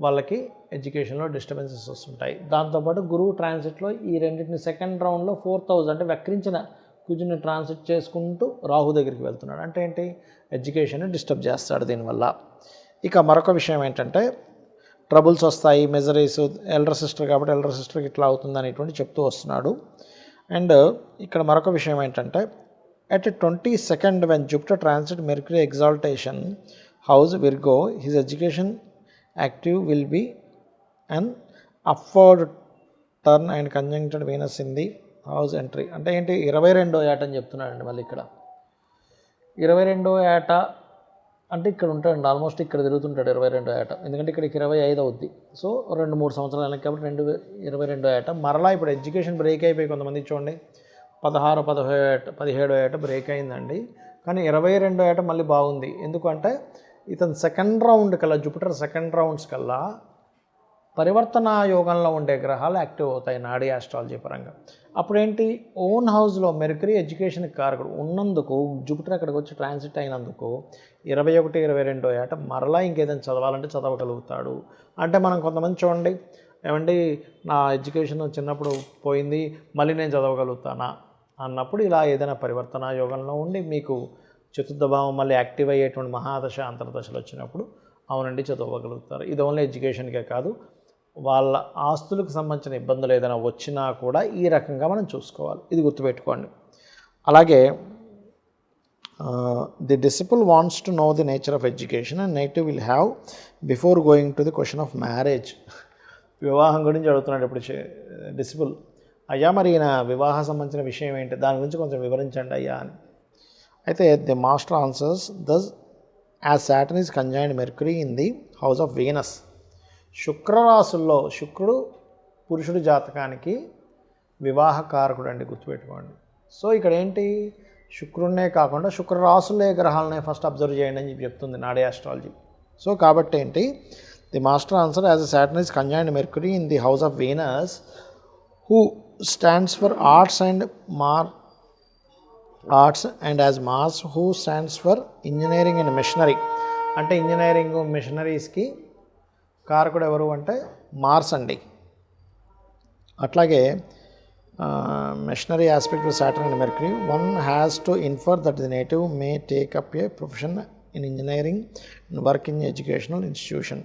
వాళ్ళకి ఎడ్యుకేషన్లో డిస్టర్బెన్సెస్ వస్తుంటాయి. దాంతోపాటు గురువు ట్రాన్సిట్లో ఈ రెండింటిని సెకండ్ రౌండ్లో 4th హౌస్ అంటే వక్రించిన కుజుని ట్రాన్సిట్ చేసుకుంటూ రాహు దగ్గరికి వెళ్తున్నాడు. అంటే ఏంటి, ఎడ్యుకేషన్ని డిస్టర్బ్ చేస్తాడు దీనివల్ల. ఇక మరొక విషయం ఏంటంటే, ట్రబుల్స్ వస్తాయి, మెజరీస్, ఎల్డర్ సిస్టర్ కాబట్టి ఎల్డర్ సిస్టర్కి ఇట్లా అవుతుంది అనేటువంటి చెప్తూ వస్తున్నాడు. అండ్ ఇక్కడ మరొక విషయం ఏంటంటే, at 22nd when Jupiter transit Mercury exaltation house Virgo, his education active will be an upward turn and conjuncted Venus in the house entry. అంటే ఏంటి, 22వ ఏట అని చెప్తున్నాడండి. మళ్ళీ ఇక్కడ 22వ ఏట అంటే ఇక్కడ ఉంటాడండి, ఆల్మోస్ట్ ఇక్కడ తిరుగుతుంటాడు 22వ ఏట, ఎందుకంటే ఇక్కడికి 25 అవుద్ది. సో 2-3 సంవత్సరాలు కాబట్టి 22వ ఏట. మరలా ఇప్పుడు ఎడ్యుకేషన్ బ్రేక్ అయిపోయి కొంతమంది చూడండి 16-17 ఏట బ్రేక్ అయిందండి. కానీ 22వ ఏట మళ్ళీ బాగుంది. ఎందుకంటే ఇతను సెకండ్ రౌండ్ కల్లా, జూపిటర్ సెకండ్ రౌండ్స్ కల్లా పరివర్తన యోగంలో ఉండే గ్రహాలు యాక్టివ్ అవుతాయి నాడీ ఆస్ట్రాలజీ పరంగా. అప్పుడేంటి, ఓన్ హౌస్లో మెర్క్యూరీ ఎడ్యుకేషన్కి కారకుడు ఉన్నందుకు, జూపిటర్ అక్కడికి వచ్చి ట్రాన్సిట్ అయినందుకు 21-22వ ఏట మరలా ఇంకేదైనా చదవాలంటే చదవగలుగుతాడు. అంటే మనం కొంతమంది చూడండి, ఏమండి నా ఎడ్యుకేషన్ చిన్నప్పుడు పోయింది, మళ్ళీ నేను చదవగలుగుతానా అన్నప్పుడు ఇలా ఏదైనా పరివర్తన యోగంలో ఉండి మీకు చతుర్థ భావం మళ్ళీ యాక్టివ్ అయ్యేటువంటి మహాదశ అంతర్దశలు వచ్చినప్పుడు అవునండి చదవగలుగుతారు. ఇది ఓన్లీ ఎడ్యుకేషన్కే కాదు, వాళ్ళ ఆస్తులకు సంబంధించిన ఇబ్బందులు ఏదైనా వచ్చినా కూడా ఈ రకంగా మనం చూసుకోవాలి. ఇది గుర్తుపెట్టుకోండి. అలాగే the disciple wants to know the nature of education and native will have before going to the question of marriage. వివాహం గురించి అడుగుతున్నాడు ఇప్పుడు డిసిపుల్. అయ్యా మరి ఈయన వివాహ సంబంధించిన విషయం ఏంటి, దాని గురించి కొంచెం వివరించండి అయ్యా అని. అయితే the master answers, thus as Saturn is conjoined Mercury in the house of Venus. శుక్రరాశుల్లో శుక్రుడు పురుషుడి జాతకానికి వివాహకారకుడు అండి, గుర్తుపెట్టుకోండి. సో ఇక్కడ ఏంటి, శుక్రుడినే కాకుండా శుక్రరాశుల్లో గ్రహాలనే ఫస్ట్ అబ్జర్వ్ చేయండి అని చెప్తుంది నాడీ ఆస్ట్రాలజీ. సో కాబట్టి ఏంటి, the master answer as a Saturn is conjoined Mercury in the house of Venus, who stands for arts and as Mars, who stands for engineering and machinery. అంటే ఇంజనీరింగ్ మిషనరీస్కి కారకుడు ఎవరు అంటే మార్స్ అండి. అట్లాగే machinery aspect of Saturn and Mercury, one has to infer that the native may take up a profession in engineering and work in educational institution.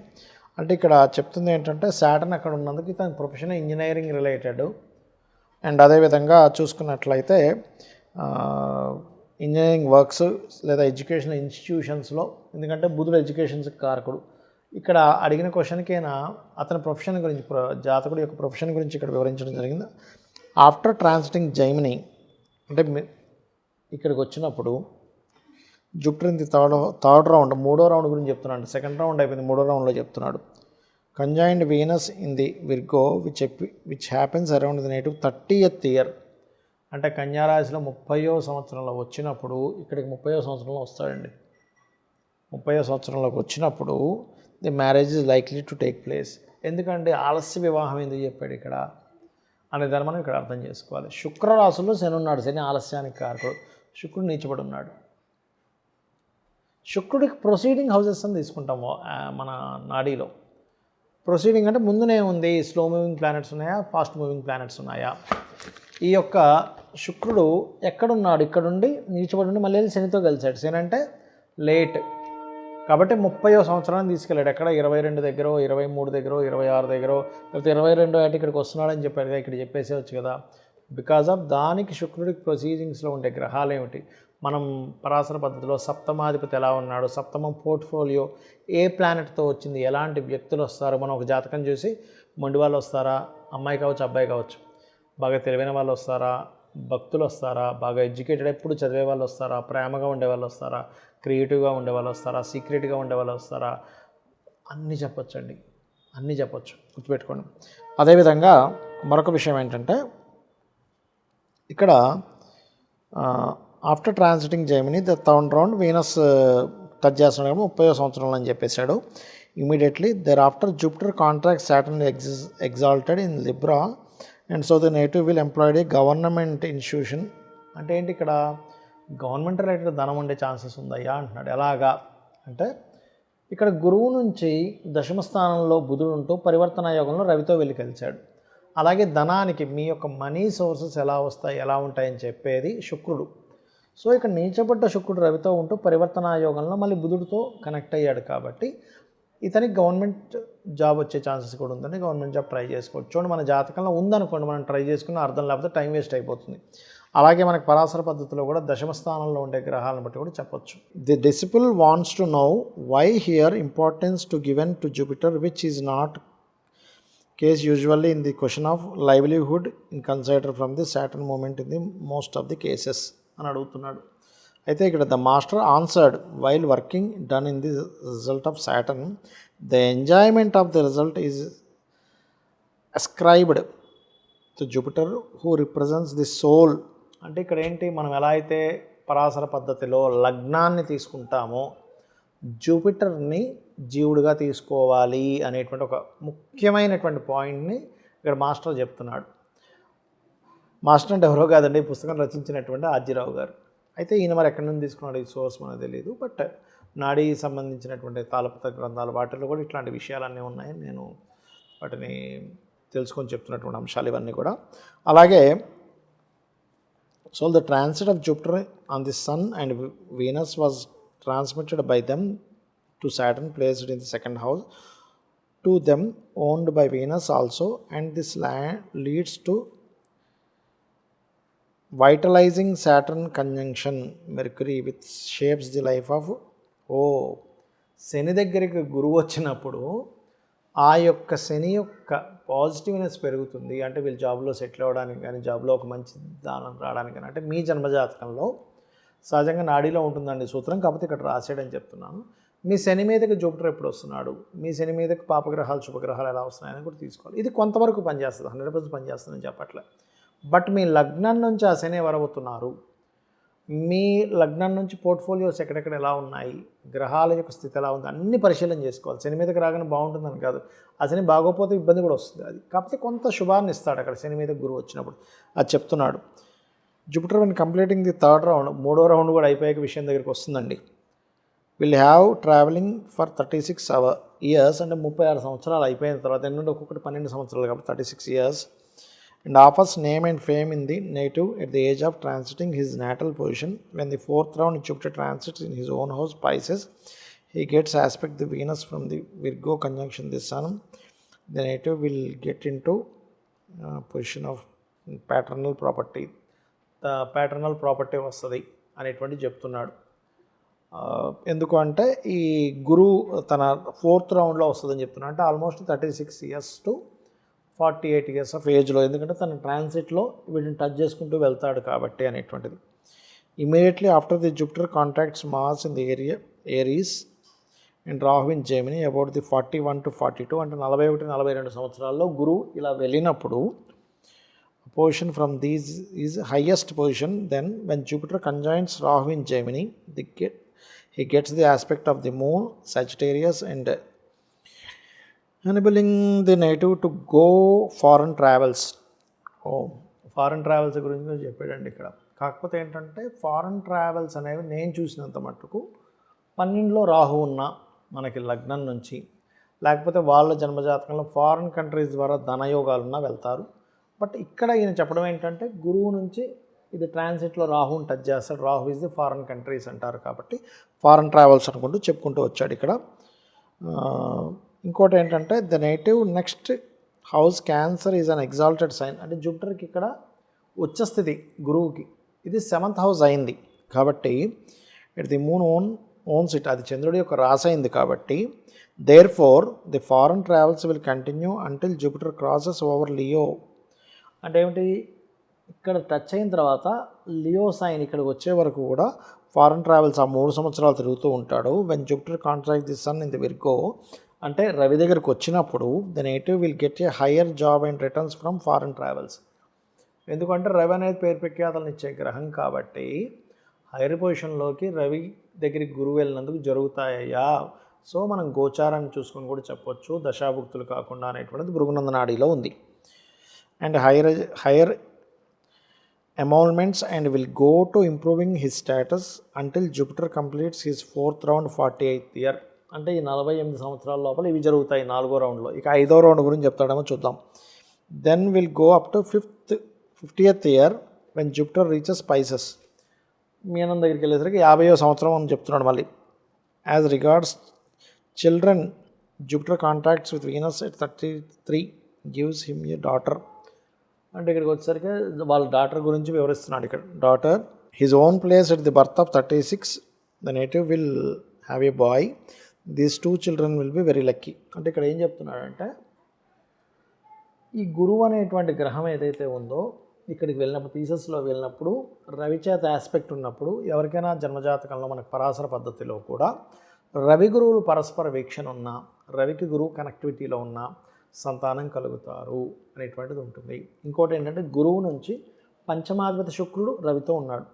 అంటే ఇక్కడ చెప్తుంది ఏంటంటే Saturn అక్కడ ఉన్నందుకు తన ప్రొఫెషన్ ఇంజనీరింగ్ రిలేటెడ్. అండ్ అదేవిధంగా చూసుకున్నట్లయితే ఇంజనీరింగ్ వర్క్స్ లేదా ఎడ్యుకేషనల్ ఇన్స్టిట్యూషన్స్లో, ఎందుకంటే బుధుడు ఎడ్యుకేషన్స్కి కారకుడు. ఇక్కడ అడిగిన క్వశ్చన్కైనా అతని ప్రొఫెషన్ గురించి, జాతకుడు యొక్క ప్రొఫెషన్ గురించి ఇక్కడ వివరించడం జరిగింది. ఆఫ్టర్ ట్రాన్సిటింగ్ జైమిని, అంటే ఇక్కడికి వచ్చినప్పుడు Jupiter in the third round, మూడో రౌండ్ గురించి చెప్తున్నాడు. సెకండ్ రౌండ్ అయిపోయింది, మూడో రౌండ్లో చెప్తున్నాడు. Conjoined Venus in the Virgo which happens around the native 30th year. అంటే కన్యారాశిలో 30వ సంవత్సరంలో వచ్చినప్పుడు, ఇక్కడికి 30వ సంవత్సరంలో వస్తాడండి. 30వ సంవత్సరంలోకి వచ్చినప్పుడు the marriage is likely to take place. ఎందుకంటే ఆలస్య వివాహం ఎందుకు చెప్పాడు ఇక్కడ అనే దాన్ని మనం ఇక్కడ అర్థం చేసుకోవాలి. శుక్రరాశుల్లో శని ఉన్నాడు, శని ఆలస్యానికి కారకుడు. శుక్రుడు నీచబడి ఉన్నాడు. శుక్రుడికి ప్రొసీడింగ్ హౌసెస్ అని తీసుకుంటాము మన నాడీలో. ప్రొసీడింగ్ అంటే ముందునే ఉంది, స్లో మూవింగ్ ప్లానెట్స్ ఉన్నాయా, ఫాస్ట్ మూవింగ్ ప్లానెట్స్ ఉన్నాయా. ఈ యొక్క శుక్రుడు ఎక్కడున్నాడు, ఇక్కడుండి నీచబడి మళ్ళీ శనితో కలిశాడు. శని అంటే లేట్ కాబట్టి 30వ సంవత్సరాన్ని తీసుకెళ్ళాడు. ఎక్కడ 22 దగ్గర, 23 దగ్గర, 26 దగ్గర, లేకపోతే 22 ఏట ఇక్కడికి వస్తున్నాడని చెప్పాడు కదా, ఇక్కడ చెప్పేసేవచ్చు కదా. బికాజ్ ఆఫ్ దానికి శుక్రుడికి ప్రొసీడింగ్స్లో ఉండే గ్రహాలు ఏమిటి, మనం పరాశర పద్ధతిలో సప్తమాధిపతి ఎలా ఉన్నాడు, సప్తమం పోర్ట్ఫోలియో ఏ ప్లానెట్తో వచ్చింది, ఎలాంటి వ్యక్తులు వస్తారు, మనం ఒక జాతకం చూసి మొండి వాళ్ళు వస్తారా, అమ్మాయి కావచ్చు అబ్బాయి కావచ్చు, బాగా తెలివైన వాళ్ళు వస్తారా, భక్తులు వస్తారా, బాగా ఎడ్యుకేటెడ్ ఎప్పుడు చదివే వాళ్ళు వస్తారా, ప్రేమగా ఉండేవాళ్ళు వస్తారా, క్రియేటివ్గా ఉండేవాళ్ళు వస్తారా, సీక్రెట్గా ఉండేవాళ్ళు వస్తారా, అన్నీ చెప్పొచ్చండి, అన్నీ చెప్పొచ్చు, గుర్తుపెట్టుకోండి. అదేవిధంగా మరొక విషయం ఏంటంటే ఇక్కడ after transiting Jaimini the third round Venus touch చేస్తున్నాడు, 30వ సంవత్సరంలో అని చెప్పేశాడు. Immediately there after Jupiter contract Saturn exalted in Libra and so the native will employed A government institution. అంటే ఏంటి, ఇక్కడ గవర్నమెంట్ రిలేటెడ్ ధనం ఉండే ఛాన్సెస్ ఉందయ్యా అంటున్నాడు. ఎలాగా అంటే ఇక్కడ గురువు నుంచి దశమ స్థానంలో బుధుడు ఉంటూ పరివర్తన యోగంలో రవితో వెళ్ళి కలిశాడు. అలాగే ధనానికి మీ యొక్క మనీ సోర్సెస్ ఎలా వస్తాయి, ఎలా ఉంటాయని చెప్పేది శుక్రుడు. సో ఇక్కడ నీచబడ్డ శుక్రుడు రవితో ఉంటూ పరివర్తన యోగంలో మళ్ళీ బుధుడితో కనెక్ట్ అయ్యాడు కాబట్టి ఇతనికి గవర్నమెంట్ జాబ్ వచ్చే ఛాన్సెస్ కూడా ఉందని గవర్నమెంట్ జాబ్ ట్రై చేసుకోవచ్చు. చూడండి, మన జాతకంలో ఉందనుకోండి, మనం ట్రై చేసుకున్న అర్థం లేకపోతే టైం వేస్ట్ అయిపోతుంది. అలాగే మనకు పరాశర పద్ధతిలో కూడా దశమ స్థానంలో ఉండే గ్రహాలను బట్టి కూడా చెప్పొచ్చు. The disciple wants to know why here importance to given to Jupiter which is not case usually in the question of livelihood in consider from the Saturn moment in the most of the cases అని అడుగుతున్నాడు. అయితే ఇక్కడ the master answered while working done in the result of Saturn the enjoyment of the result is ascribed to Jupiter who represents the soul. అంటే ఇక్కడ ఏంటి, మనం ఎలా అయితే పరాశర పద్ధతిలో లగ్నాన్ని తీసుకుంటామో జూపిటర్ని జీవుడిగా తీసుకోవాలి అనేటువంటి ఒక ముఖ్యమైనటువంటి పాయింట్ని ఇక్కడ మాస్టర్ చెప్తున్నాడు. మాస్టర్ అంటే ఎవరో కాదండి, పుస్తకం రచించినటువంటి ఆర్జీరావు గారు. అయితే ఈయన మరి ఎక్కడి నుంచి తీసుకున్నాడు ఈ సోర్స్ మనకు తెలియదు. బట్ నాడీ సంబంధించినటువంటి తాళపత్ర గ్రంథాలు వాటిల్లో కూడా ఇట్లాంటి విషయాలన్నీ ఉన్నాయి. నేను వాటిని తెలుసుకొని చెప్తున్నటువంటి అంశాలు ఇవన్నీ కూడా. అలాగే so the transit of Jupiter on the sun and Venus was transmitted by them to Saturn placed in the second house to them owned by Venus also, and this leads to vitalizing Saturn conjunction Mercury which shapes the life of శని దగ్గరికి గురువు వచ్చినప్పుడు ఆ యొక్క శని యొక్క పాజిటివ్నెస్ పెరుగుతుంది. అంటే వీళ్ళు జాబ్లో సెటిల్ అవ్వడానికి కానీ జాబ్లో ఒక మంచి దానం రావడానికి కానీ, అంటే మీ జన్మజాతకంలో సహజంగా నాడీలో ఉంటుందండి సూత్రం, కాకపోతే ఇక్కడ రాసాడని చెప్తున్నాను. మీ శని మీదకి జూపిటర్ ఎప్పుడు వస్తున్నాడు, మీ శని మీదకి పాపగ్రహాలు శుభగ్రహాలు ఎలా వస్తున్నాయని కూడా తీసుకోవాలి. ఇది కొంతవరకు పనిచేస్తుంది, 100% పనిచేస్తుందని చెప్పట్లే. బట్ మీ లగ్నం నుంచి ఆ శని ఎవరవుతున్నారు, మీ లగ్నం నుంచి పోర్ట్ఫోలియోస్ ఎక్కడెక్కడ ఎలా ఉన్నాయి, గ్రహాల యొక్క స్థితి ఎలా ఉంది, అన్ని పరిశీలన చేసుకోవాలి. శని మీదకి రాగానే బాగుంటుందని కాదు, ఆ శని బాగోపోతే ఇబ్బంది కూడా వస్తుంది. అది కాకపోతే కొంత శుభాన్ని ఇస్తాడు అక్కడ శని మీద గురువు వచ్చినప్పుడు, అది చెప్తున్నాడు. Jupiter when completing the third round, 3వ రౌండ్ కూడా అయిపోయాక విషయం దగ్గరికి వస్తుందండి. Will have travelling for 36 years, అంటే 36 సంవత్సరాలు అయిపోయిన తర్వాత, ఎందుకంటే ఒక్కొక్కటి 12 సంవత్సరాలు కాబట్టి 36 years, and offers name and fame in the native at the age of transiting his natal position. When the 4th round Jupiter transits in his own house Pisces, he gets aspect the Venus from the Virgo conjunction the Sun. The native will get into position of paternal property. The paternal property వస్తుంది అనేటువంటి చెప్తున్నాడు. ఎందుకు అంటే ఈ గురువు తన 4th రౌండ్లో వస్తుందని చెప్తున్నాడు. అంటే almost 36 years to 48 years of ఏజ్లో, ఎందుకంటే తన ట్రాన్సిట్లో వీటిని టచ్ చేసుకుంటూ వెళ్తాడు కాబట్టి అనేటువంటిది. Immediately after the Jupiter contacts Mars in the Aries and Rahu in Gemini about the 41 to 42, అంటే 41-42 సంవత్సరాల్లో గురువు ఇలా వెళ్ళినప్పుడు position from these is highest position. Then when Jupiter conjoins Rahu in Gemini, he gets the aspect of the moon Sagittarius and enabling the native to go foreign travels. Foreign travels గురించి చెప్పాడండి ఇక్కడ. కాకపోతే ఏంటంటే ఫారెన్ ట్రావెల్స్ అనేవి నేను చూసినంత మట్టుకు 12లో రాహు ఉన్న మనకి లగ్నం నుంచి, లేకపోతే వాళ్ళ జన్మజాతకంలో ఫారెన్ కంట్రీస్ ద్వారా ధనయోగాలున్నా వెళ్తారు. బట్ ఇక్కడ ఈయన చెప్పడం ఏంటంటే గురువు నుంచి ఇది ట్రాన్సిట్లో రాహుని టచ్ చేస్తాడు. Rahu is the foreign countries అంటారు కాబట్టి ఫారెన్ ట్రావెల్స్ అనుకుంటూ చెప్పుకుంటూ వచ్చాడు ఇక్కడ. ఇంకోటి ఏంటంటే the native next house Cancer is an exalted sign, అంటే జూపిటర్కి ఇక్కడ ఉచ్చస్థితి గురువుకి, ఇది 7th house అయింది కాబట్టి it the moon owns it, అది చంద్రుడి యొక్క రాశి అయింది కాబట్టి therefore the foreign travels will continue until Jupiter crosses over Leo. అంటే ఏమిటి, ఇక్కడ టచ్ అయిన తర్వాత లియో సైన్ ఇక్కడికి వచ్చే వరకు కూడా ఫారెన్ ట్రావెల్స్ ఆ 3 సంవత్సరాలు తిరుగుతూ ఉంటాడు. When Jupiter contract the sun in the Virgo, అంటే రవి దగ్గరికి వచ్చినప్పుడు the native will get a higher job and returns from foreign travels. ఎందుకంటే రవి అనేది పేరు ప్రఖ్యాతలను ఇచ్చే గ్రహం కాబట్టి హైయర్ పొజిషన్లోకి రవి దగ్గరికి గురువు వెళ్ళినందుకు జరుగుతాయా. సో మనం గోచారాన్ని చూసుకొని కూడా చెప్పొచ్చు, దశాభుక్తులు కాకుండా అనేటువంటిది భృగునంద నాడిలో ఉంది. And higher emoluments and will go to improving his status until Jupiter completes his 4th round 48th year. అంటే ఈ 48 సంవత్సరాల లోపల ఇవి జరుగుతాయి 4వ రౌండ్లో. ఇక 5వ రౌండ్ గురించి చెప్తాడేమో చూద్దాం. Then will go up to 50th year when Jupiter reaches Pisces. మీనం దగ్గరికి వెళ్ళేసరికి 50వ సంవత్సరం అని చెప్తున్నాడు మళ్ళీ. As regards children Jupiter contacts with Venus at 33 gives him a daughter. అంటే ఇక్కడికి వచ్చేసరికి వాళ్ళ డాటర్ గురించి వివరిస్తున్నాడు ఇక్కడ. Daughter his own place at the birth of 36, the native will have a boy, these 2 children will be very lucky. అంటే ఇక్కడ ఏం చెప్తున్నాడంటే ఈ గురువు అనేటువంటి గ్రహం ఏదైతే ఉందో ఇక్కడికి వెళ్ళినప్పుడు పీసెస్లో వెళ్ళినప్పుడు రవిచేత ఆస్పెక్ట్ ఉన్నప్పుడు ఎవరికైనా జన్మజాతకంలో మనకు పరాశర పద్ధతిలో కూడా రవి గురువులు పరస్పర వీక్షణ ఉన్న, రవికి గురువు కనెక్టివిటీలో ఉన్న సంతానం కలుగుతారు అనేటువంటిది ఉంటుంది. ఇంకోటి ఏంటంటే గురువు నుంచి పంచమాధిపతి శుక్రుడు రవితో ఉన్నాడు,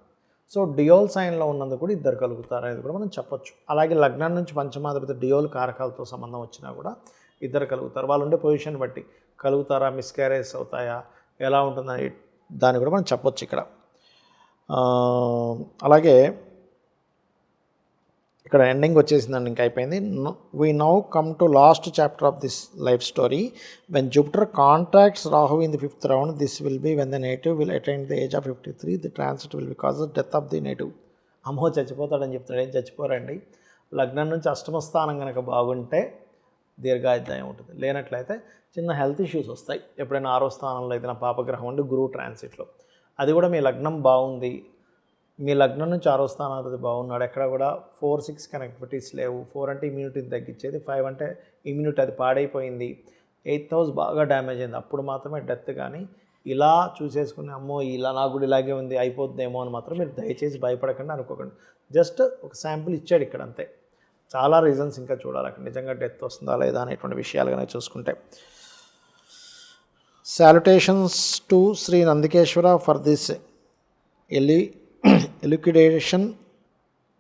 సో డియోల్ సైన్లో ఉన్నందుకు కూడా ఇద్దరు కలుగుతారు అనేది కూడా మనం చెప్పొచ్చు. అలాగే లగ్నం నుంచి పంచమాధిపతి డియోల్ కారకాలతో సంబంధం వచ్చినా కూడా ఇద్దరు కలుగుతారు. వాళ్ళు ఉండే పొజిషన్ బట్టి కలుగుతారా, మిస్క్యారేజ్ అవుతాయా, ఎలా ఉంటుందని దాన్ని కూడా మనం చెప్పొచ్చు ఇక్కడ. అలాగే ఇక్కడ ఎండింగ్ వచ్చేసిందండి, ఇంకా అయిపోయింది. We now come to last chapter of this life story. When Jupiter contacts Rahu in the 5th round, this will be when the native will attain the age of 53. The transit will be cause the death of the native. అమ్మో చచ్చిపోతాడని చెప్తాడు, ఏం చచ్చిపోరండి. లగ్నం నుంచి 8వ స్థానం కనుక బాగుంటే దీర్ఘాయుర్దాయం ఉంటుంది, లేనట్లయితే చిన్న హెల్త్ ఇష్యూస్ వస్తాయి. ఎప్పుడైనా 6వ స్థానంలో ఏదైనా పాపగ్రహం ఉండి గురువు ట్రాన్సిట్లో, అది కూడా మీ లగ్నం బాగుంది, మీ లగ్నం నుంచి 6వ స్థానాధిపతి బాగున్నాడు, ఎక్కడ కూడా 4-6 కనెక్టివిటీస్ లేవు. 4 అంటే ఇమ్యూనిటీని తగ్గించేది, 5 అంటే ఇమ్యూనిటీ అది పాడైపోయింది, 8th house బాగా డ్యామేజ్ అయింది, అప్పుడు మాత్రమే డెత్. కానీ ఇలా చూసేసుకుని అమ్మో ఇలా నాకు కూడా ఇలాగే ఉంది అయిపోద్దేమో అని మాత్రం మీరు దయచేసి భయపడకండి, అనుకోకండి. జస్ట్ ఒక శాంపుల్ ఇచ్చాడు ఇక్కడ అంతే. చాలా రీజన్స్ ఇంకా చూడాలి అక్కడ నిజంగా డెత్ వస్తుందా లేదా అనేటువంటి విషయాలు కనుక చూసుకుంటే. Salutations to Shri Nandikeshwara for this elucidation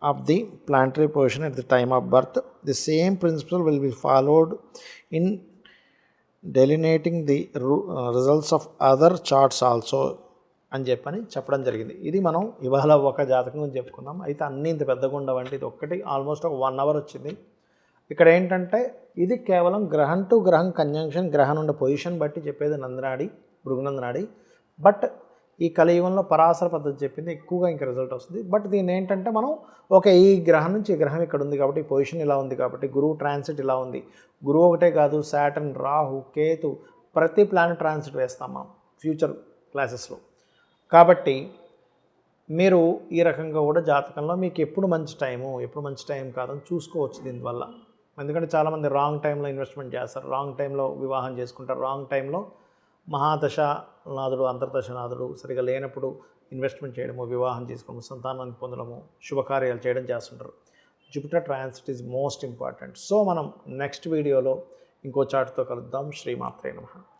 of the planetary position at the time of birth. The same principle will be followed in delineating the results of other charts also అని చెప్పడం జరిగింది. ఇది మనం ఇవాళ ఒక జాతకం గురించి చెప్పుకున్నాం. అయితే అన్నీ ఇంత పెద్దగా ఉండవండి. ఇది ఒక్కటి ఆల్మోస్ట్ ఒక 1 అవర్ వచ్చింది. ఇక్కడ ఏంటంటే ఇది కేవలం గ్రహం టు గ్రహం కంజంక్షన్, గ్రహం ఉండే పొజిషన్ బట్టి చెప్పేది నందనాడి, భృగునందనాడి. బట్ ఈ కలియుగంలో పరాశర పద్ధతి చెప్పింది ఎక్కువగా ఇంకా రిజల్ట్ వస్తుంది. బట్ దీన్ని ఏంటంటే మనం ఈ గ్రహం నుంచి ఈ గ్రహం ఇక్కడ ఉంది కాబట్టి పొజిషన్ ఇలా ఉంది కాబట్టి గురువు ట్రాన్సిట్ ఇలా ఉంది. గురువు ఒకటే కాదు, సాటర్న్, రాహు, కేతు, ప్రతి ప్లానెట్ ట్రాన్సిట్ వేస్తాం మనం ఫ్యూచర్ క్లాసెస్లో. కాబట్టి మీరు ఈ రకంగా కూడా జాతకంలో మీకు ఎప్పుడు మంచి టైము, ఎప్పుడు మంచి టైం కాదని చూసుకోవచ్చు దీనివల్ల. ఎందుకంటే చాలామంది రాంగ్ టైంలో ఇన్వెస్ట్మెంట్ చేస్తారు, రాంగ్ టైంలో వివాహం చేసుకుంటారు, రాంగ్ టైంలో మహాదశనాథుడు, అంతర్దశనాథుడు సరిగా లేనప్పుడు ఇన్వెస్ట్మెంట్ చేయడము, వివాహం చేసుకోవడము, సంతానాన్ని పొందడము, శుభకార్యాలు చేయడం చేస్తుంటారు. Jupiter transit is most important. So మనం నెక్స్ట్ వీడియోలో ఇంకో చార్ట్తో కలుద్దాం. శ్రీమాత్రే నమః.